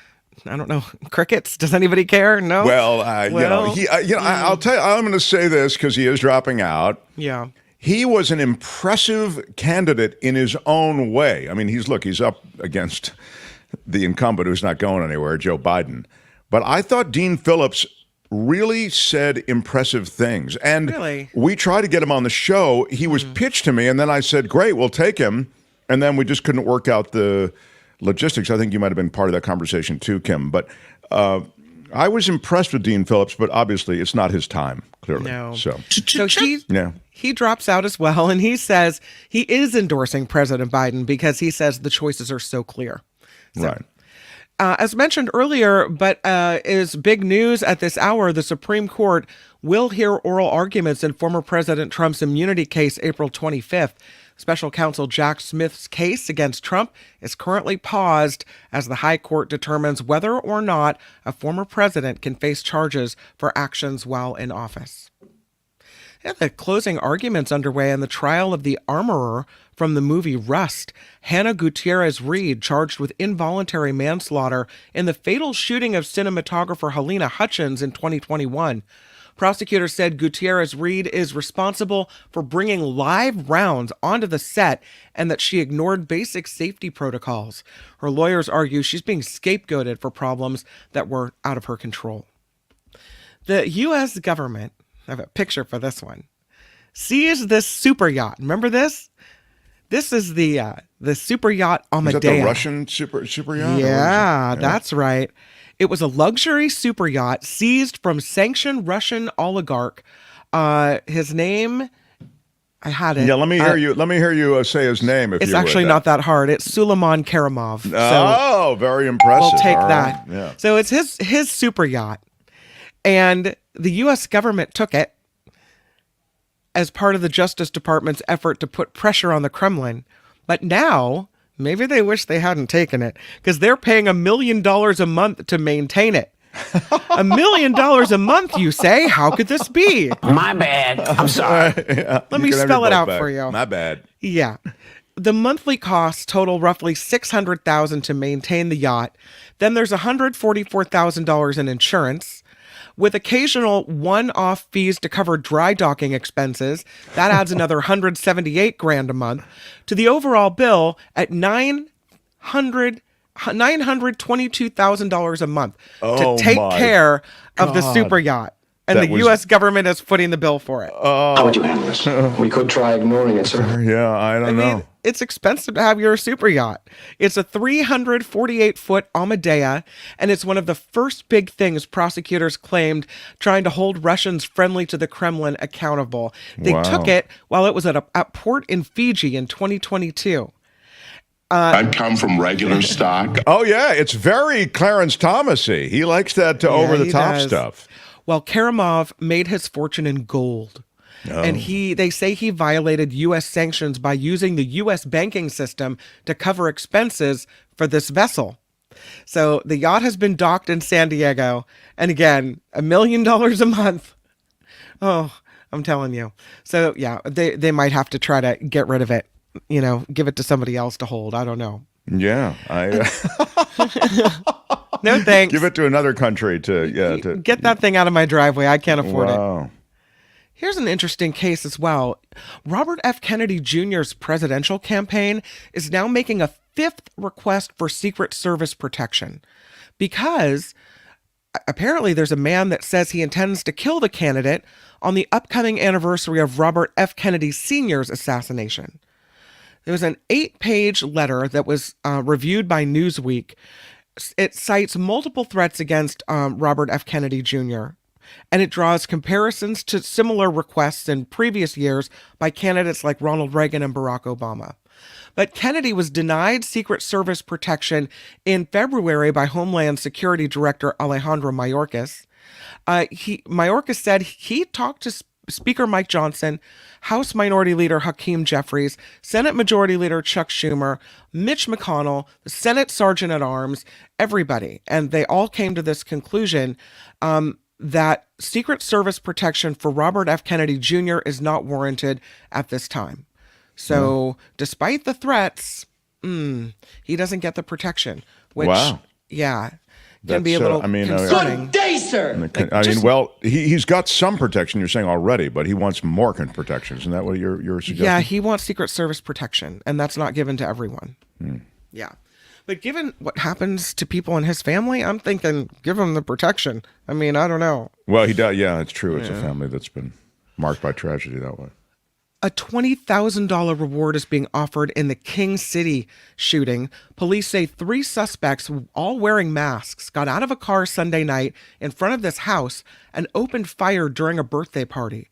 I don't know, crickets? Does anybody care? No. Well, I'll tell you, I'm going to say this because he is dropping out. Yeah. He was an impressive candidate in his own way. I mean, he's up against the incumbent who's not going anywhere, Joe Biden. But I thought Dean Phillips really said impressive things. And we tried to get him on the show. He was pitched to me, and then I said, great, we'll take him. And then we just couldn't work out the logistics. I think you might have been part of that conversation too, Kim. But I was impressed with Dean Phillips, but obviously it's not his time, clearly. No. So he drops out as well, and he says he is endorsing President Biden because he says the choices are so clear. So, right. As mentioned earlier, but is big news at this hour, the Supreme Court will hear oral arguments in former President Trump's immunity case April 25th. Special counsel Jack Smith's case against Trump is currently paused as the High Court determines whether or not a former president can face charges for actions while in office. And the closing arguments underway in the trial of the armorer from the movie Rust, Hannah Gutierrez-Reed, charged with involuntary manslaughter in the fatal shooting of cinematographer Helena Hutchins in 2021. Prosecutors said Gutierrez-Reed is responsible for bringing live rounds onto the set and that she ignored basic safety protocols. Her lawyers argue she's being scapegoated for problems that were out of her control. The U.S. government, I have a picture for this one, seized this super yacht. Remember this? This is the super yacht Amadea. Is that the Russian super yacht? Yeah, that's right. It was a luxury super yacht seized from sanctioned Russian oligarch. His name, I had it. Yeah, let me hear you. Let me hear you say his name. It's actually not that hard. It's Suleiman Karimov. Oh, very impressive. We'll take All that. right. Yeah. So it's his super yacht, and the U.S. government took it as part of the Justice Department's effort to put pressure on the Kremlin. But now, maybe they wish they hadn't taken it, because they're paying $1 million a month to maintain it. $1 million a month, you say? How could this be? My bad. I'm sorry. Let me spell it out for you. My bad. Yeah. The monthly costs total roughly $600,000 to maintain the yacht. Then there's $144,000 in insurance, with occasional one-off fees to cover dry docking expenses. That adds another $178,000 a month to the overall bill at $922,000 a month to take care of the super yacht. And the U.S. government is footing the bill for it. How would you handle this? We could try ignoring it, sir. Yeah, I don't know. It's expensive to have your super yacht. It's a 348-foot Amadea, and it's one of the first big things prosecutors claimed trying to hold Russians friendly to the Kremlin accountable. They took it while it was at port in Fiji in 2022. I come from regular stock. Oh, yeah. It's very Clarence Thomas-y. He likes that over-the-top stuff. Well, Karimov made his fortune in gold. Oh. And they say he violated U.S. sanctions by using the U.S. banking system to cover expenses for this vessel. So the yacht has been docked in San Diego. And again, $1 million a month. Oh, I'm telling you. So, yeah, they might have to try to get rid of it. You know, give it to somebody else to hold. I don't know. Yeah. No thanks. Give it to another country to get that thing out of my driveway. I can't afford it. Here's an interesting case as well. Robert F. Kennedy Jr.'s presidential campaign is now making a 5th request for Secret Service protection because apparently there's a man that says he intends to kill the candidate on the upcoming anniversary of Robert F. Kennedy Sr.'s assassination. There was an 8-page letter that was reviewed by Newsweek. It cites multiple threats against Robert F. Kennedy Jr., and it draws comparisons to similar requests in previous years by candidates like Ronald Reagan and Barack Obama. But Kennedy was denied Secret Service protection in February by Homeland Security Director Alejandro Mayorkas. Mayorkas said he talked to Speaker Mike Johnson, House Minority Leader Hakeem Jeffries, Senate Majority Leader Chuck Schumer, Mitch McConnell, the Senate Sergeant at Arms, everybody. And they all came to this conclusion that Secret Service protection for Robert F. Kennedy Jr. is not warranted at this time. So despite the threats, he doesn't get the protection, which, can be a little concerning. Good day, sir. He's got some protection, you're saying already, but he wants more protection. Isn't that what you're suggesting? Yeah, he wants Secret Service protection, and that's not given to everyone. Yeah. But given what happens to people in his family, I'm thinking give him the protection. I mean, I don't know. Well, he does. Yeah, it's true. It's a family that's been marked by tragedy that way. A $20,000 reward is being offered in the King City shooting. Police say 3 suspects, all wearing masks, got out of a car Sunday night in front of this house and opened fire during a birthday party.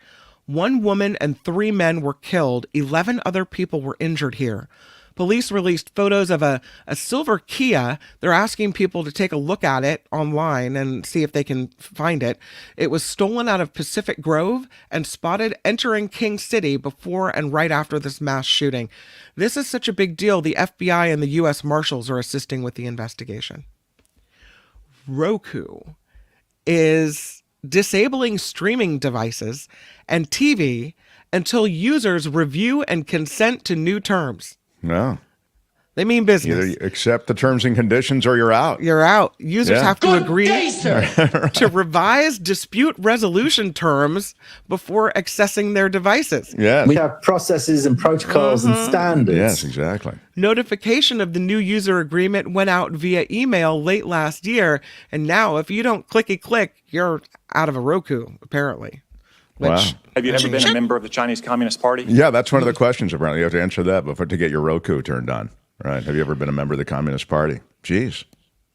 1 woman and 3 men were killed. 11 other people were injured here. Police released photos of a silver Kia. They're asking people to take a look at it online and see if they can find it. It was stolen out of Pacific Grove and spotted entering King City before and right after this mass shooting. This is such a big deal. The FBI and the U.S. Marshals are assisting with the investigation. Roku is disabling streaming devices and TV until users review and consent to new terms. No. They mean business. Either you accept the terms and conditions or you're out. You're out. Users have to agree to revise dispute resolution terms before accessing their devices. Yes. We have processes and protocols and standards. Yes, exactly. Notification of the new user agreement went out via email late last year. And now if you don't click, you're out of a Roku, apparently. Wow. Have you ever been a member of the Chinese Communist Party? Yeah, that's one of the questions, apparently. You have to answer that before to get your Roku turned on. Right. Have you ever been a member of the Communist Party? Jeez.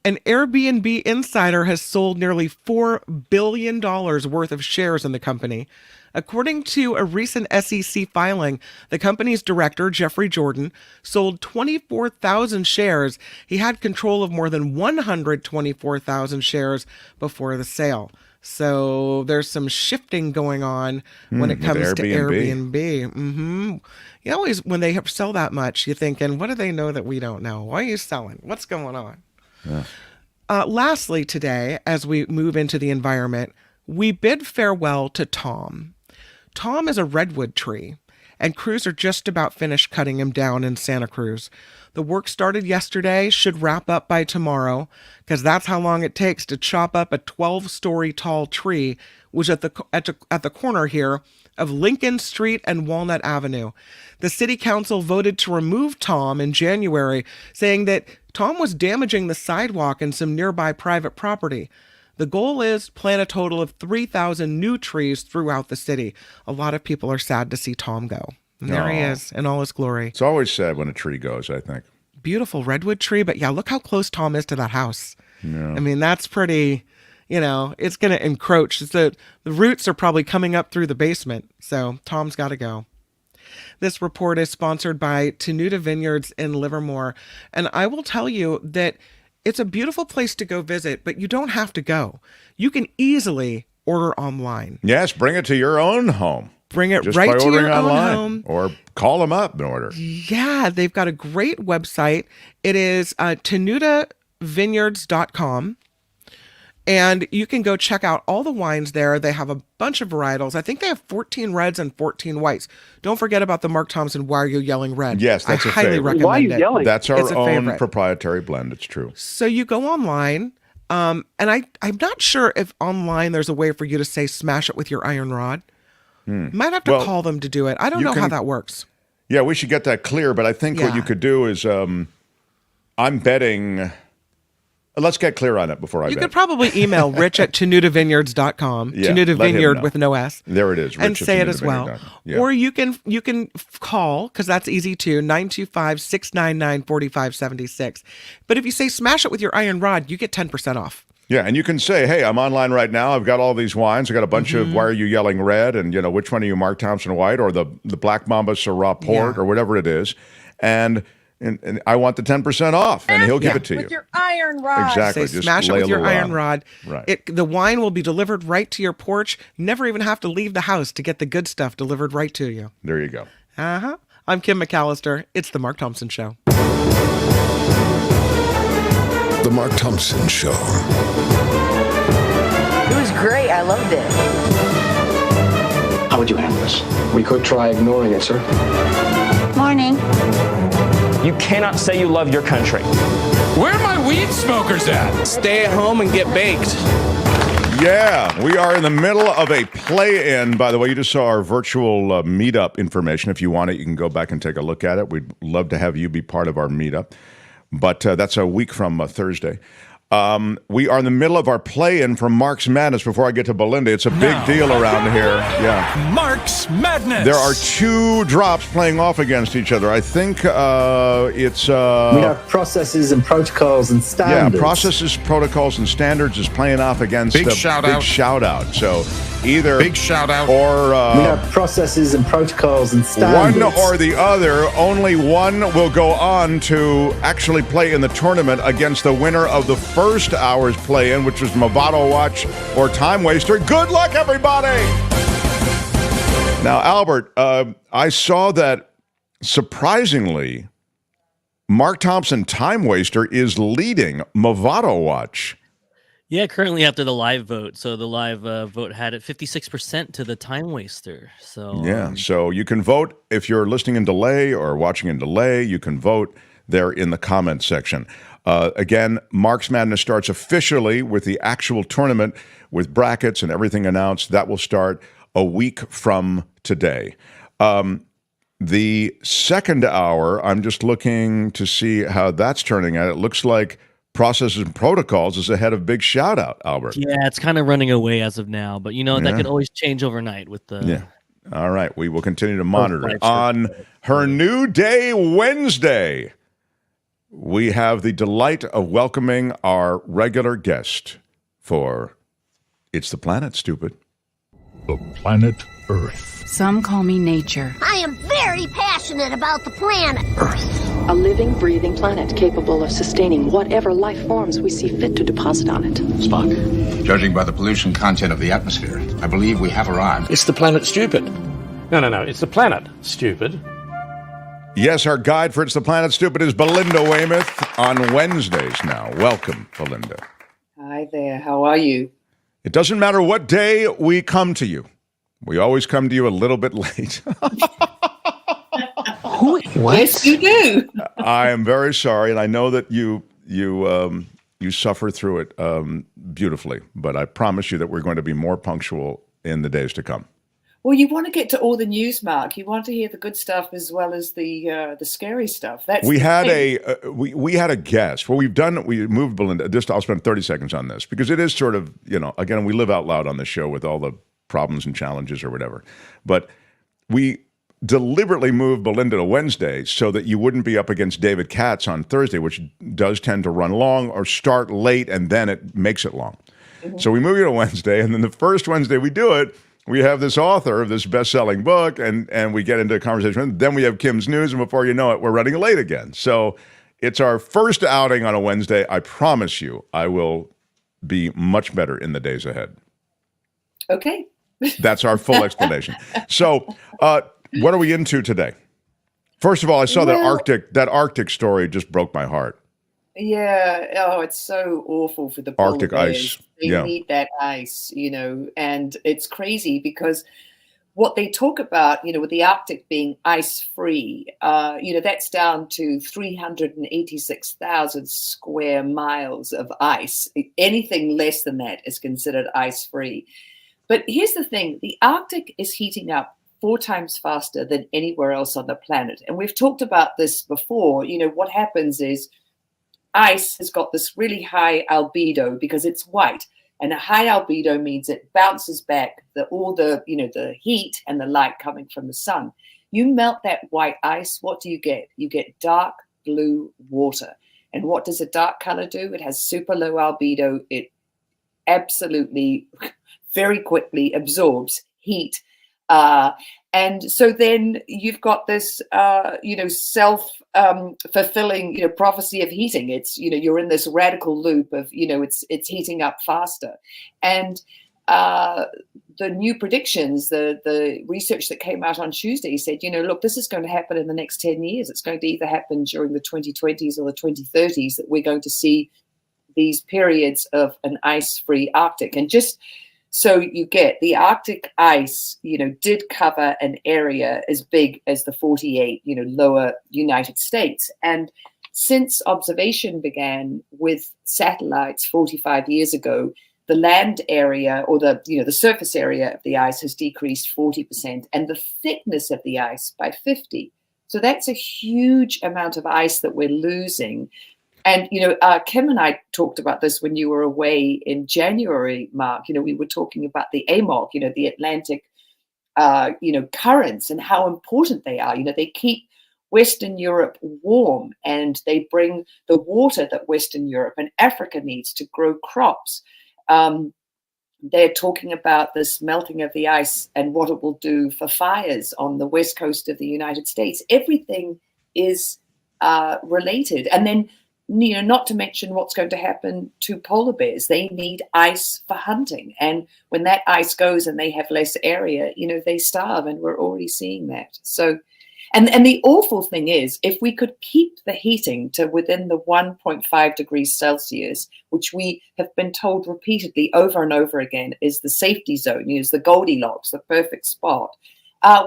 An Airbnb insider has sold nearly $4 billion worth of shares in the company. According to a recent SEC filing, the company's director, Jeffrey Jordan, sold 24,000 shares. He had control of more than 124,000 shares before the sale. So there's some shifting going on when it comes to Airbnb. You always, when they sell that much, you're thinking, what do they know that we don't know? Why are you selling? What's going on? Yeah. Lastly today, as we move into the environment, we bid farewell to Tom. Tom is a redwood tree, and crews are just about finished cutting him down in Santa Cruz. The work started yesterday, should wrap up by tomorrow, because that's how long it takes to chop up a 12-story tall tree, which at the corner here of Lincoln Street and Walnut Avenue. The city council voted to remove Tom in January, saying that Tom was damaging the sidewalk and some nearby private property. The goal is plant a total of 3,000 new trees throughout the city. A lot of people are sad to see Tom go. And there he is in all his glory. It's always sad when a tree goes, I think. Beautiful redwood tree, but yeah, look how close Tom is to that house. Yeah. I mean, that's pretty, it's going to encroach. The roots are probably coming up through the basement, so Tom's got to go. This report is sponsored by Tenuta Vineyards in Livermore, and I will tell you that it's a beautiful place to go visit, but you don't have to go. You can easily order online. Yes, bring it to your own home. Bring it just right by to ordering your online, own home. Or call them up and order. Yeah, they've got a great website. It is tenutavineyards.com. And you can go check out all the wines there. They have a bunch of varietals. I think they have 14 reds and 14 whites. Don't forget about the Mark Thompson Why Are You Yelling Red? Yes, that's I a highly favorite. recommend Why are you it. yelling? That's our It's a own favorite. proprietary blend. It's true. So you go online, and I'm not sure if online there's a way for you to say smash it with your iron rod. Might have to call them to do it. I don't know how that works. Yeah, we should get that clear. But I think what you could do is, I'm betting Let's get clear on it before I You bet. could probably email rich@tenudavineyards.com. Yeah, Tenuda let him Vineyard know. with no S. There it is. And say it as well. rich@tenudavineyard.com. Yeah. Or you can call, because that's easy too, 925-699-4576. But if you say smash it with your iron rod, you get 10% off. Yeah, and you can say, hey, I'm online right now. I've got all these wines. I got a bunch of Why Are You Yelling Red? And, which one are you, Mark Thompson White or the Black Mamba Syrah Port or whatever it is. And I want the 10% off, and he'll give it to you. With your iron rod. Exactly. Say Just smash it lay with a your little iron rod. Right. The wine will be delivered right to your porch. Never even have to leave the house to get the good stuff delivered right to you. There you go. Uh-huh. I'm Kim McAllister. It's The Mark Thompson Show. The Mark Thompson Show. It was great. I loved it. How would you handle this? We could try ignoring it, sir. Morning. You cannot say you love your country. Where are my weed smokers at? Stay at home and get baked. Yeah, we are in the middle of a play-in. By the way, you just saw our virtual meetup information. If you want it, you can go back and take a look at it. We'd love to have you be part of our meetup. But that's a week from Thursday. We are in the middle of our play-in for Mark's Madness. Before I get to Belinda, it's a big deal around here. Yeah, Mark's Madness. There are two drops playing off against each other. I think it's... we have processes and protocols and standards. Yeah, processes, protocols, and standards is playing off against Big shout out. So either... Big shout out. Or... we have processes and protocols and standards. One or the other. Only one will go on to actually play in the tournament against the winner of the first hour's play-in, which was Movado Watch or Time Waster. Good luck, everybody! Now, Albert, I saw that, surprisingly, Mark Thompson Time Waster is leading Movado Watch. Yeah, currently after the live vote. So the live vote had it 56% to the Time Waster. So yeah, so you can vote if you're listening in delay or watching in delay. You can vote there in the comment section. Again, Mark's Madness starts officially with the actual tournament with brackets and everything announced. That will start a week from today. The second hour, I'm just looking to see how that's turning out. It looks like Processes and Protocols is ahead of Big Shout Out, Albert. yeah, it's kind of running away as of now. But, that could always change overnight with the... Yeah. All right. We will continue to monitor it. On her new day, Wednesday, we have the delight of welcoming our regular guest for It's the Planet, Stupid. The planet Earth. Some call me nature. I am very passionate about the planet Earth. A living, breathing planet capable of sustaining whatever life forms we see fit to deposit on it. Spock, judging by the pollution content of the atmosphere, I believe we have arrived. It's the planet stupid. No. It's the planet, stupid. Yes, our guide for It's the Planet, Stupid is Belinda Waymouth on Wednesdays now. Welcome, Belinda. Hi there. How are you? It doesn't matter what day we come to you. We always come to you a little bit late. What? Yes, you do. I am very sorry, and I know that you suffer through it beautifully, but I promise you that we're going to be more punctual in the days to come. Well, you want to get to all the news, Mark. You want to hear the good stuff as well as the scary stuff. We had a guest. Well, we moved Belinda. I'll spend 30 seconds on this because it is sort of, again, we live out loud on the show with all the problems and challenges or whatever. But we deliberately moved Belinda to Wednesday so that you wouldn't be up against David Katz on Thursday, which does tend to run long or start late, and then it makes it long. Mm-hmm. So we move you to Wednesday, and then the first Wednesday we do it, we have this author of this best-selling book, and we get into a conversation. Then we have Kim's News, and before you know it, we're running late again. So it's our first outing on a Wednesday. I promise you I will be much better in the days ahead. Okay. That's our full explanation. So what are we into today? First of all, I saw that Arctic story just broke my heart. Yeah. Oh, it's so awful for the Arctic polar bears. ice. They need that ice, and it's crazy because what they talk about, with the Arctic being ice-free, that's down to 386,000 square miles of ice. Anything less than that is considered ice-free. But here's the thing. The Arctic is heating up 4 times faster than anywhere else on the planet. And we've talked about this before. What happens is ice has got this really high albedo because it's white. And a high albedo means it bounces back all the heat and the light coming from the sun. You melt that white ice, what do you get? You get dark blue water. And what does a dark color do? It has super low albedo. It absolutely very quickly absorbs heat. And so then you've got this, self-fulfilling, prophecy of heating. It's, you're in this radical loop of, it's heating up faster. And the new predictions, the research that came out on Tuesday said, look, this is going to happen in the next 10 years. It's going to either happen during the 2020s or the 2030s that we're going to see these periods of an ice-free Arctic. And just so you get the Arctic ice, did cover an area as big as the 48, lower United States. And since observation began with satellites 45 years ago, the land area or the surface area of the ice has decreased 40% and the thickness of the ice by 50. So that's a huge amount of ice that we're losing. And, Kim and I talked about this when you were away in January, Mark. We were talking about the AMOC, the Atlantic, currents and how important they are. They keep Western Europe warm and they bring the water that Western Europe and Africa needs to grow crops. They're talking about this melting of the ice and what it will do for fires on the west coast of the United States. Everything is related. And then, not to mention what's going to happen to polar bears. They need ice for hunting. And when that ice goes and they have less area, they starve. And we're already seeing that. So, and the awful thing is, if we could keep the heating to within the 1.5 degrees Celsius, which we have been told repeatedly over and over again is the safety zone, is the Goldilocks, the perfect spot,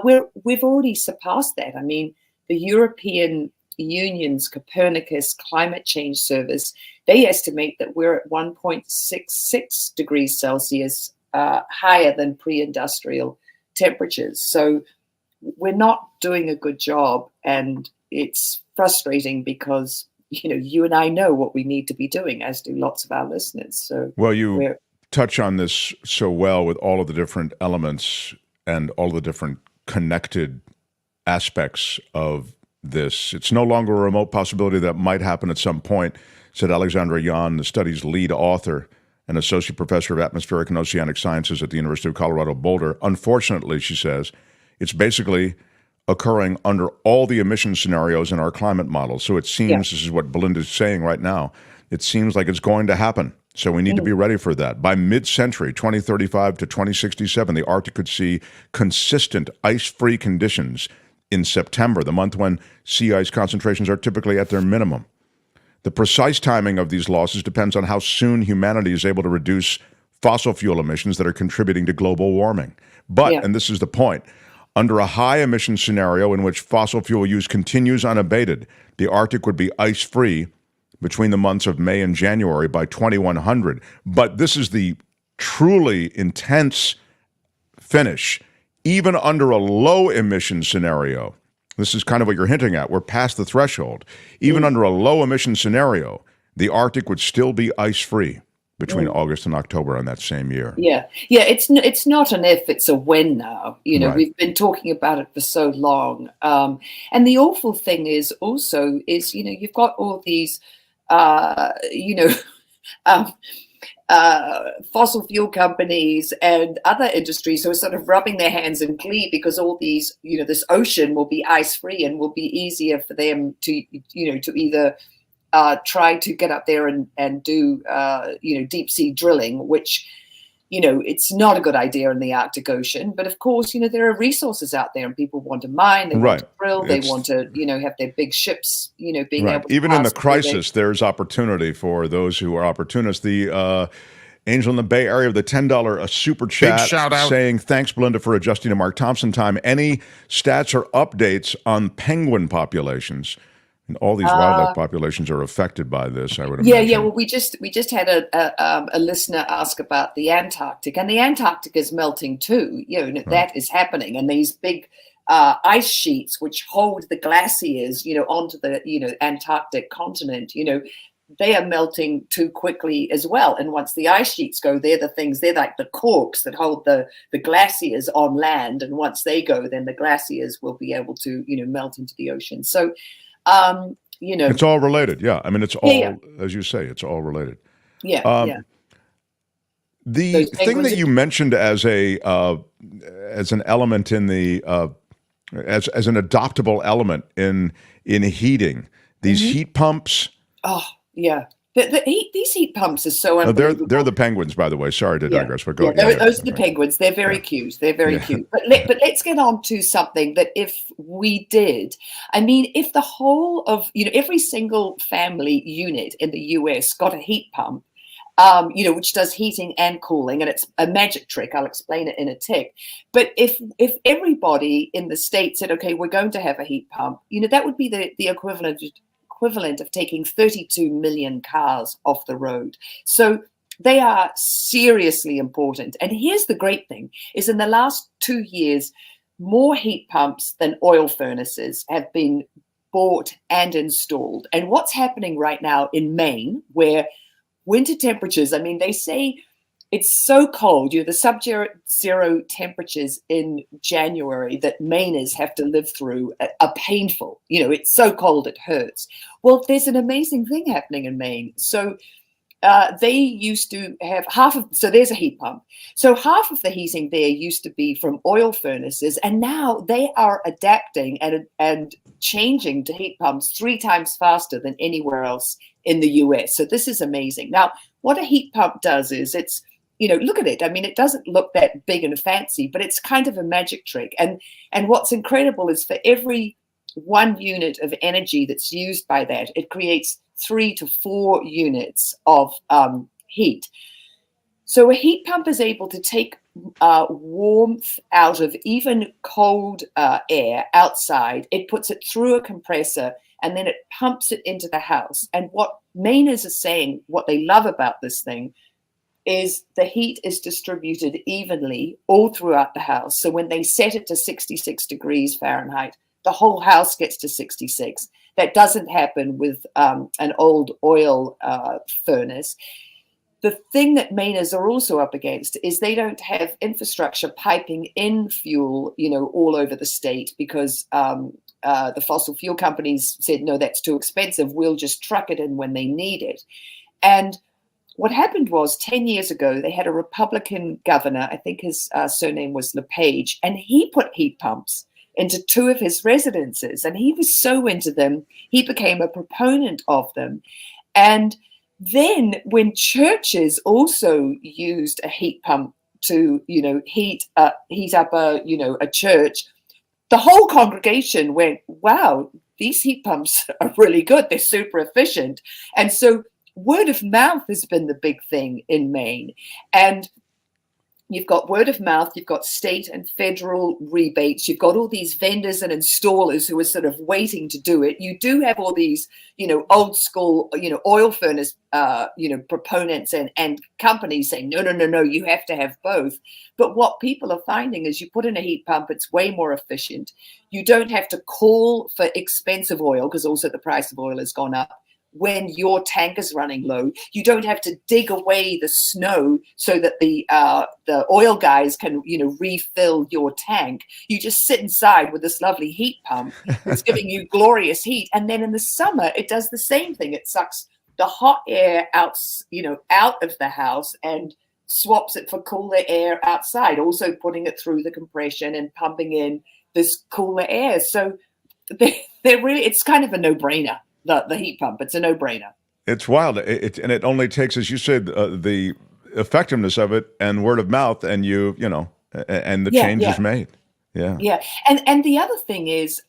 we've already surpassed that. I mean, the European Union's Copernicus Climate Change Service, they estimate that we're at 1.66 degrees Celsius higher than pre-industrial temperatures. So we're not doing a good job, and it's frustrating because you and I know what we need to be doing, as do lots of our listeners. So well, you touch on this so well with all of the different elements and all the different connected aspects of this. It's no longer a remote possibility that might happen at some point, said Alexandra Yan, the study's lead author and associate professor of atmospheric and oceanic sciences at the University of Colorado Boulder. Unfortunately, she says, it's basically occurring under all the emission scenarios in our climate model. So it seems, this is what Belinda's saying right now, it seems like it's going to happen. So we need to be ready for that. By mid-century, 2035 to 2067, the Arctic could see consistent ice-free conditions in September, the month when sea ice concentrations are typically at their minimum. The precise timing of these losses depends on how soon humanity is able to reduce fossil fuel emissions that are contributing to global warming. But, and this is the point, under a high emission scenario in which fossil fuel use continues unabated, the Arctic would be ice-free between the months of May and January by 2100. But this is the truly intense finish. Even under a low emission scenario, this is kind of what you're hinting at, we're past the threshold. Even under a low emission scenario, the Arctic would still be ice-free between August and October on that same year. Yeah, it's not an if, it's a when now. We've been talking about it for so long. And the awful thing is also is, you've got all these, fossil fuel companies and other industries who are sort of rubbing their hands in glee because all these, this ocean will be ice-free and will be easier for them to, to either try to get up there and do, deep sea drilling, which, it's not a good idea in the Arctic Ocean. But of course, there are resources out there and people want to mine, they want to drill, they want to, have their big ships, being able to even in the crisis, there's opportunity for those who are opportunists. The Angel in the Bay Area of the $10 super chat saying, thanks, Belinda, for adjusting to Mark Thompson time. Any stats or updates on penguin populations? And all these wildlife populations are affected by this, I would imagine. Yeah. Well, we just had a listener ask about the Antarctic, and the Antarctic is melting too. That is happening, and these big ice sheets which hold the glaciers, onto the Antarctic continent. they are melting too quickly as well. And once the ice sheets go, they're like the corks that hold the glaciers on land. And once they go, then the glaciers will be able to, melt into the ocean. So, it's all related. Yeah. I mean, it's all, as you say, it's all related. Yeah. The thing that you mentioned as an element in the, as an adoptable element in heating, these heat pumps. Oh, yeah. These heat pumps are so unbelievable. They're the penguins, by the way. Sorry to digress, but go ahead. Those are the penguins. They're very cute. They're very cute. But let's get on to something that if we did, I mean, if the whole of, every single family unit in the US got a heat pump, which does heating and cooling, and it's a magic trick. I'll explain it in a tick. But if everybody in the state said, okay, we're going to have a heat pump, that would be the equivalent of taking 32 million cars off the road. So they are seriously important. And here's the great thing, is in the last 2 years, more heat pumps than oil furnaces have been bought and installed. And what's happening right now in Maine, where winter temperatures, I mean, they say it's so cold, the sub-zero temperatures in January that Mainers have to live through are painful. It's so cold it hurts. Well, there's an amazing thing happening in Maine. So they used to have so there's a heat pump. So half of the heating there used to be from oil furnaces, and now they are adapting and changing to heat pumps 3 times faster than anywhere else in the US. So this is amazing. Now, what a heat pump does is it's, look at it. I mean, it doesn't look that big and fancy, but it's kind of a magic trick. And what's incredible is for every 1 unit of energy that's used by that, it creates 3 to 4 units of heat. So a heat pump is able to take warmth out of even cold air outside. It puts it through a compressor, and then it pumps it into the house. And what Mainers are saying, what they love about this thing, is the heat is distributed evenly all throughout the house. So when they set it to 66 degrees Fahrenheit, the whole house gets to 66. That doesn't happen with an old oil furnace. The thing that Mainers are also up against is they don't have infrastructure piping in fuel, all over the state, because the fossil fuel companies said, no, that's too expensive. We'll just truck it in when they need it. And what happened was 10 years ago, they had a Republican governor, I think his surname was LePage, and he put heat pumps into 2 of his residences. And he was so into them, he became a proponent of them. And then when churches also used a heat pump to, heat up a church, the whole congregation went, wow, these heat pumps are really good. They're super efficient. And so word of mouth has been the big thing in Maine. And you've got word of mouth, you've got state and federal rebates, you've got all these vendors and installers who are sort of waiting to do it. You do have all these, old school, oil furnace, proponents and companies saying, no, you have to have both. But what people are finding is you put in a heat pump, it's way more efficient. You don't have to call for expensive oil, because also the price of oil has gone up. When your tank is running low, you don't have to dig away the snow so that the oil guys can, refill your tank. You just sit inside with this lovely heat pump that's giving you glorious heat. And then in the summer, it does the same thing. It sucks the hot air out, out of the house and swaps it for cooler air outside, also putting it through the compression and pumping in this cooler air. So they're really, it's kind of a no-brainer. The heat pump, it's a no-brainer. It's wild. And it only takes, as you said, the effectiveness of it and word of mouth, and and the change is made. Yeah. And the other thing is,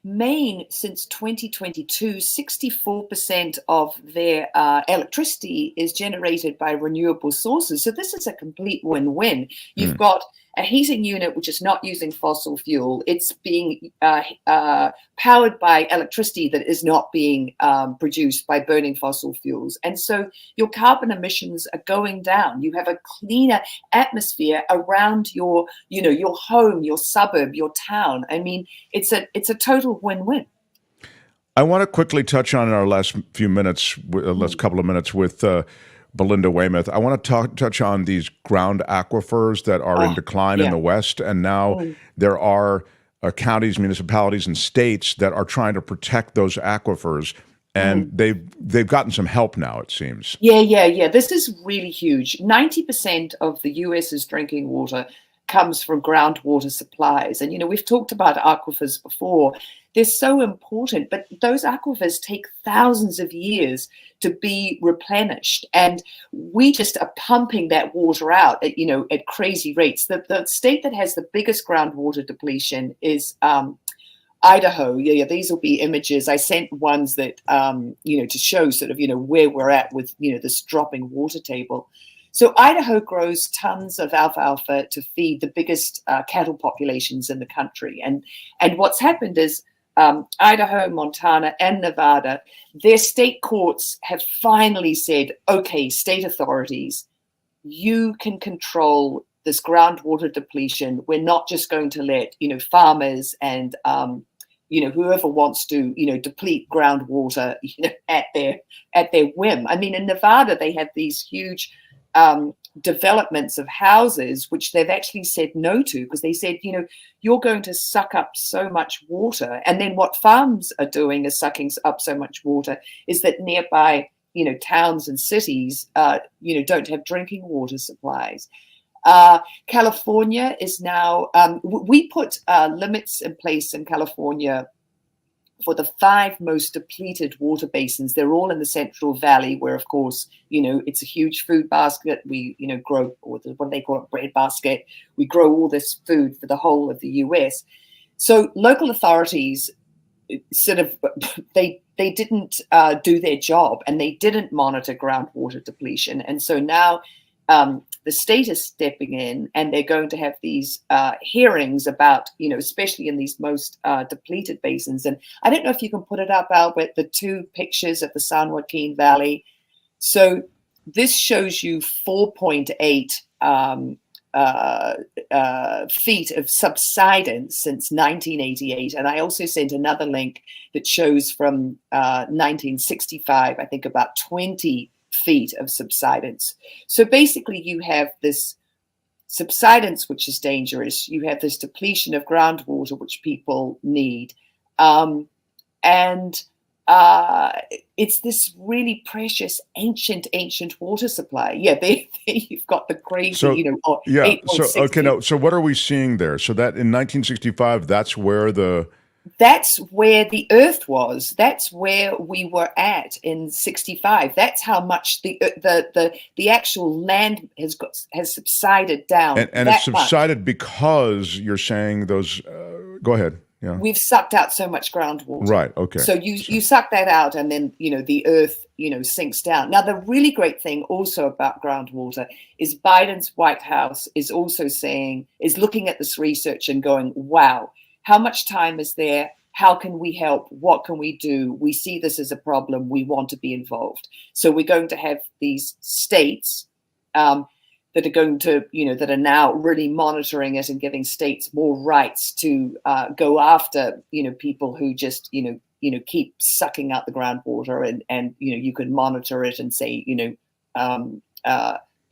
Maine, since 2022, 64% of their electricity is generated by renewable sources. So this is a complete win-win. You've got a heating unit which is not using fossil fuel. It's being powered by electricity that is not being produced by burning fossil fuels. And so your carbon emissions are going down. You have a cleaner atmosphere around your home, your suburb, your town. I mean, it's a total win-win. I want to quickly touch on in our last few minutes, last couple of minutes with Belinda Waymouth. I want to touch on these ground aquifers that are in decline in the West, and now there are counties, municipalities, and states that are trying to protect those aquifers, and they've gotten some help now, it seems. Yeah. This is really huge. 90% of the US's drinking water comes from groundwater supplies. And, we've talked about aquifers before. They're so important, but those aquifers take thousands of years to be replenished. And we just are pumping that water out at crazy rates. The state that has the biggest groundwater depletion is Idaho. Yeah, these will be images. I sent ones that, to show sort of, where we're at with, this dropping water table. So Idaho grows tons of alfalfa to feed the biggest cattle populations in the country. And what's happened is Idaho, Montana, and Nevada, their state courts have finally said, okay, state authorities, you can control this groundwater depletion. We're not just going to let, farmers and, whoever wants to, deplete groundwater, at their whim. I mean, in Nevada, they have these huge developments of houses, which they've actually said no to, because they said, you're going to suck up so much water. And then what farms are doing is sucking up so much water is that nearby, towns and cities, don't have drinking water supplies. California is now, we put limits in place in California for the 5 most depleted water basins. They're all in the Central Valley, where, of course, it's a huge food basket. We, grow, or what they call it, bread basket. We grow all this food for the whole of the US. So local authorities sort of, they didn't do their job, and they didn't monitor groundwater depletion. And so now the state is stepping in, and they're going to have these hearings about, especially in these most depleted basins. And I don't know if you can put it up, Albert, the 2 pictures of the San Joaquin Valley. So this shows you 4.8 feet of subsidence since 1988. And I also sent another link that shows from 1965, I think about 20 feet of subsidence. So basically you have this subsidence, which is dangerous. You have this depletion of groundwater, which people need. And it's this really precious, ancient water supply. Yeah, there you've got the crazy, So So what are we seeing there? So that in 1965, that's where the Earth was. That's where we were at in 65. That's how much the actual land has subsided down. And it's subsided because you're saying those. Go ahead. Yeah. We've sucked out so much groundwater. Right. Okay. So you suck that out, and then the Earth sinks down. Now the really great thing also about groundwater is Biden's White House is also looking at this research and going, wow. How much time is there? How can we help? What can we do? We see this as a problem. We want to be involved. So we're going to have these states that are going to, that are now really monitoring it and giving states more rights to go after, people who just, keep sucking out the groundwater, and you can monitor it and say,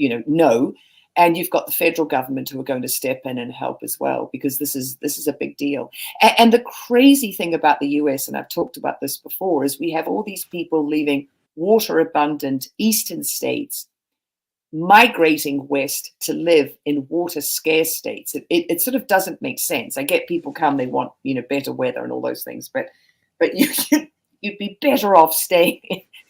no. And you've got the federal government who are going to step in and help as well, because this is a big deal. And the crazy thing about the US, and I've talked about this before, is we have all these people leaving water abundant eastern states, migrating west to live in water scarce states. It sort of doesn't make sense. I get people come, they want better weather and all those things, but you'd be better off staying,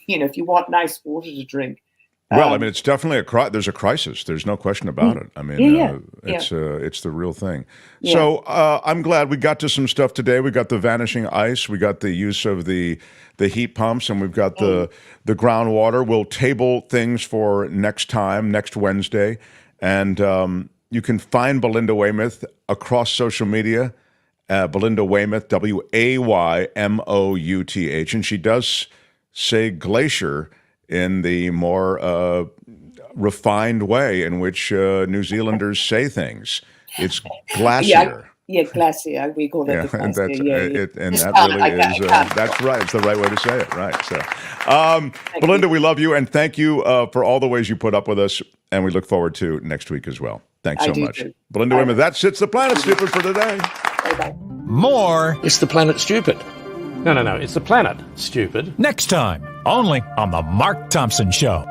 if you want nice water to drink. Well, I mean, it's definitely there's a crisis. There's no question about it. I mean, it's the real thing. Yeah. So I'm glad we got to some stuff today. We got the vanishing ice. We got the use of the heat pumps, and we've got the groundwater. We'll table things for next Wednesday. And you can find Belinda Waymouth across social media, Belinda Waymouth, Waymouth. And she does say glacier in the more refined way in which New Zealanders say things. It's glacier. Yeah, glacier. We call it Yeah, the and glacier. that really is. That's right. It's the right way to say it. Right. So, Belinda, we love you, and thank you for all the ways you put up with us, and we look forward to next week as well. Thanks so much, Belinda Waymouth. That's It's the Planet Stupid for today. Bye-bye. More. It's the planet stupid. No. It's the planet stupid. Next time, only on The Mark Thompson Show.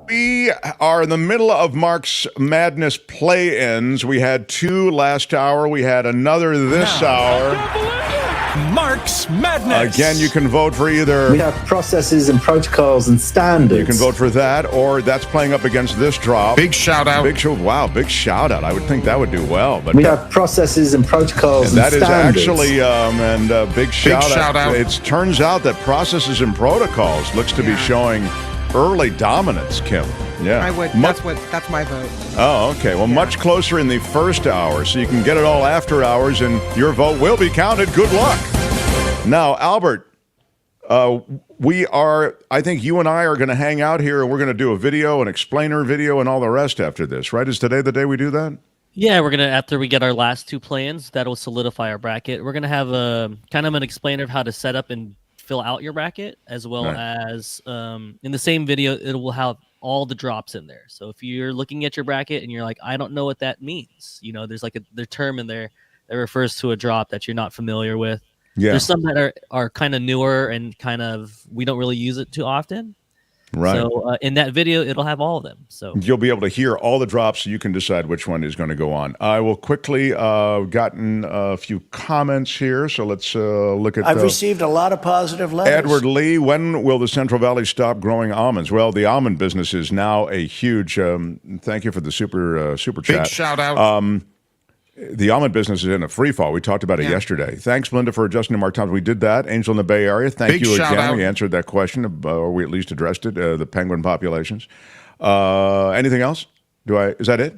We are in the middle of Mark's Madness play-ins. We had 2 last hour. We had another this hour. Mark's Madness. Again, you can vote for either. We have processes and protocols and standards. You can vote for that, or that's playing up against this drop. Big shout out. Big shout out. I would think that would do well. But we have processes and protocols and that standards. Is actually big shout out. It turns out that processes and protocols looks to be showing early dominance, Kim. Yeah. I would. That's my vote. Oh, okay. Well, much closer in the first hour, so you can get it all after hours, and your vote will be counted. Good luck. Now, Albert, I think you and I are going to hang out here, and we're going to do a video, an explainer video, and all the rest after this, right? Is today the day we do that? Yeah, we're gonna, after we get our last 2 plans, that'll solidify our bracket. We're gonna have a kind of an explainer of how to set up and fill out your bracket, as well as in the same video it will have all the drops in there. So if you're looking at your bracket and you're like, I don't know what that means, there's like the term in there that refers to a drop that you're not familiar with. There's some that are kind of newer and kind of we don't really use it too often. Right. So in that video, it'll have all of them. So you'll be able to hear all the drops, so you can decide which one is going to go on. I will quickly gotten a few comments here, so let's look at. I've received a lot of positive letters. Edward Lee, when will the Central Valley stop growing almonds? Well, the almond business is now a huge. Thank you for the super chat. Big shout out. The almond business is in a free fall. We talked about it yesterday. Thanks, Belinda, for adjusting to Mark Thompson. We did that. Angel in the Bay Area. Thank you again. We answered that question, or we at least addressed it. The penguin populations. Anything else? Is that it?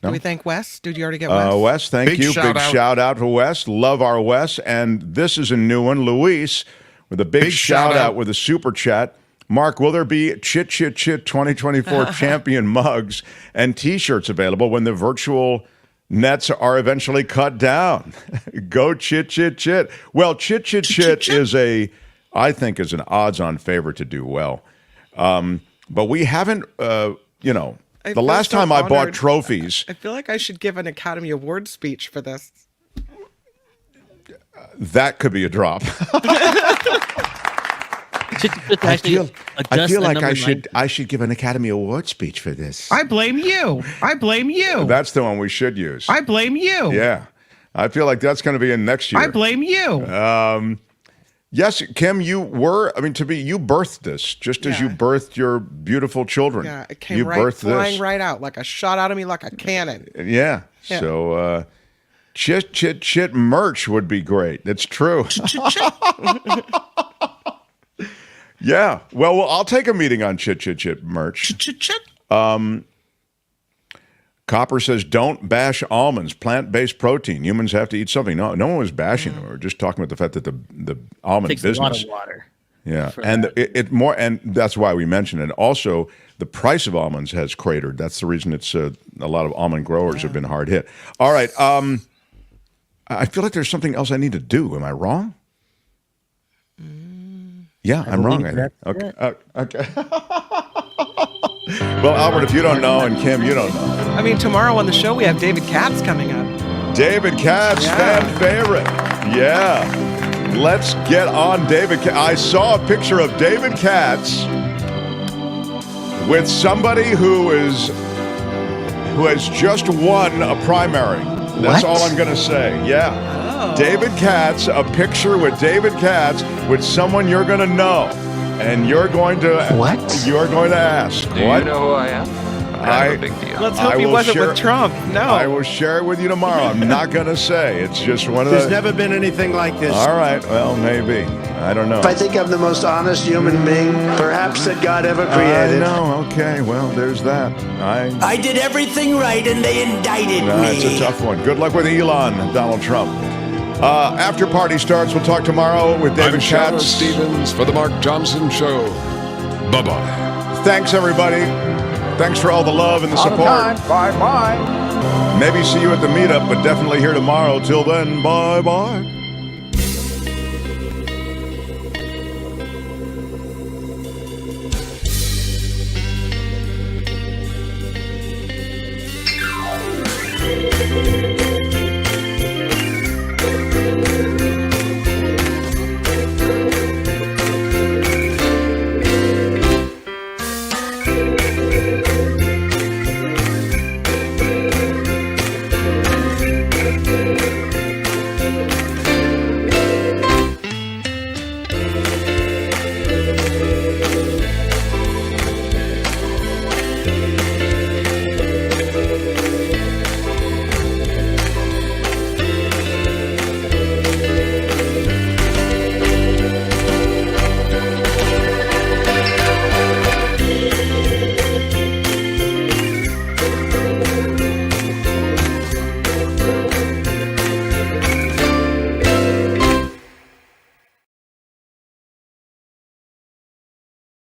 No? Do we thank Wes? Did you already get Wes? Wes, thank you. Big shout out to Wes. Love our Wes. And this is a new one, Luis, with a big shout out with a super chat. Mark, will there be Chit 2024 champion mugs and T-shirts available when the virtual nets are eventually cut down? Go Chit. Well, Chit is I think is an odds-on favorite to do well. But we haven't, the last time I bought trophies. I feel like I should give an Academy Award speech for this. That could be a drop. I feel like I should give an Academy Award speech for this. I blame you. That's the one we should use. I blame you. Yeah. I feel like that's going to be in next year. I blame you. Yes, Kim, you birthed this just as you birthed your beautiful children. Yeah, it came flying right out like a shot out of me like a cannon. Yeah. So, Chit merch would be great. It's true. Yeah. Well, I'll take a meeting on Chit merch. Copper says, don't bash almonds, plant-based protein. Humans have to eat something. No one was bashing them. We were just talking about the fact that the almond takes business. a lot of water. Yeah. And and that's why we mentioned it. Also, the price of almonds has cratered. That's the reason it's a lot of almond growers have been hard hit. All right. I feel like there's something else I need to do. Am I wrong? Yeah, I'm wrong. I think. Okay. Well, Albert, if you don't know, and Kim, you don't know. I mean, tomorrow on the show we have David Katz coming up. David Katz, fan favorite. Yeah. Let's get on David Katz. I saw a picture of David Katz with somebody who has just won a primary. That's all I'm going to say. Yeah. David Katz, a picture with David Katz with someone you're going to know. And you're going to You're going to ask. Do you know who I am? I have a big deal. Let's hope he wasn't with Trump. No. I will share it with you tomorrow. I'm not going to say. It's just one of those. There's never been anything like this. All right. Well, maybe. I don't know. I think I'm the most honest human being, perhaps, that God ever created. I know. Okay. Well, there's that. I did everything right, and they indicted me. It's a tough one. Good luck with Elon and Donald Trump. After party starts, we'll talk tomorrow with David Katz. Stevens for the Mark Thompson Show. Bye-bye. Thanks, everybody. Thanks for all the love and the support. Bye-bye. Maybe see you at the meetup, but definitely here tomorrow. Till then, bye-bye.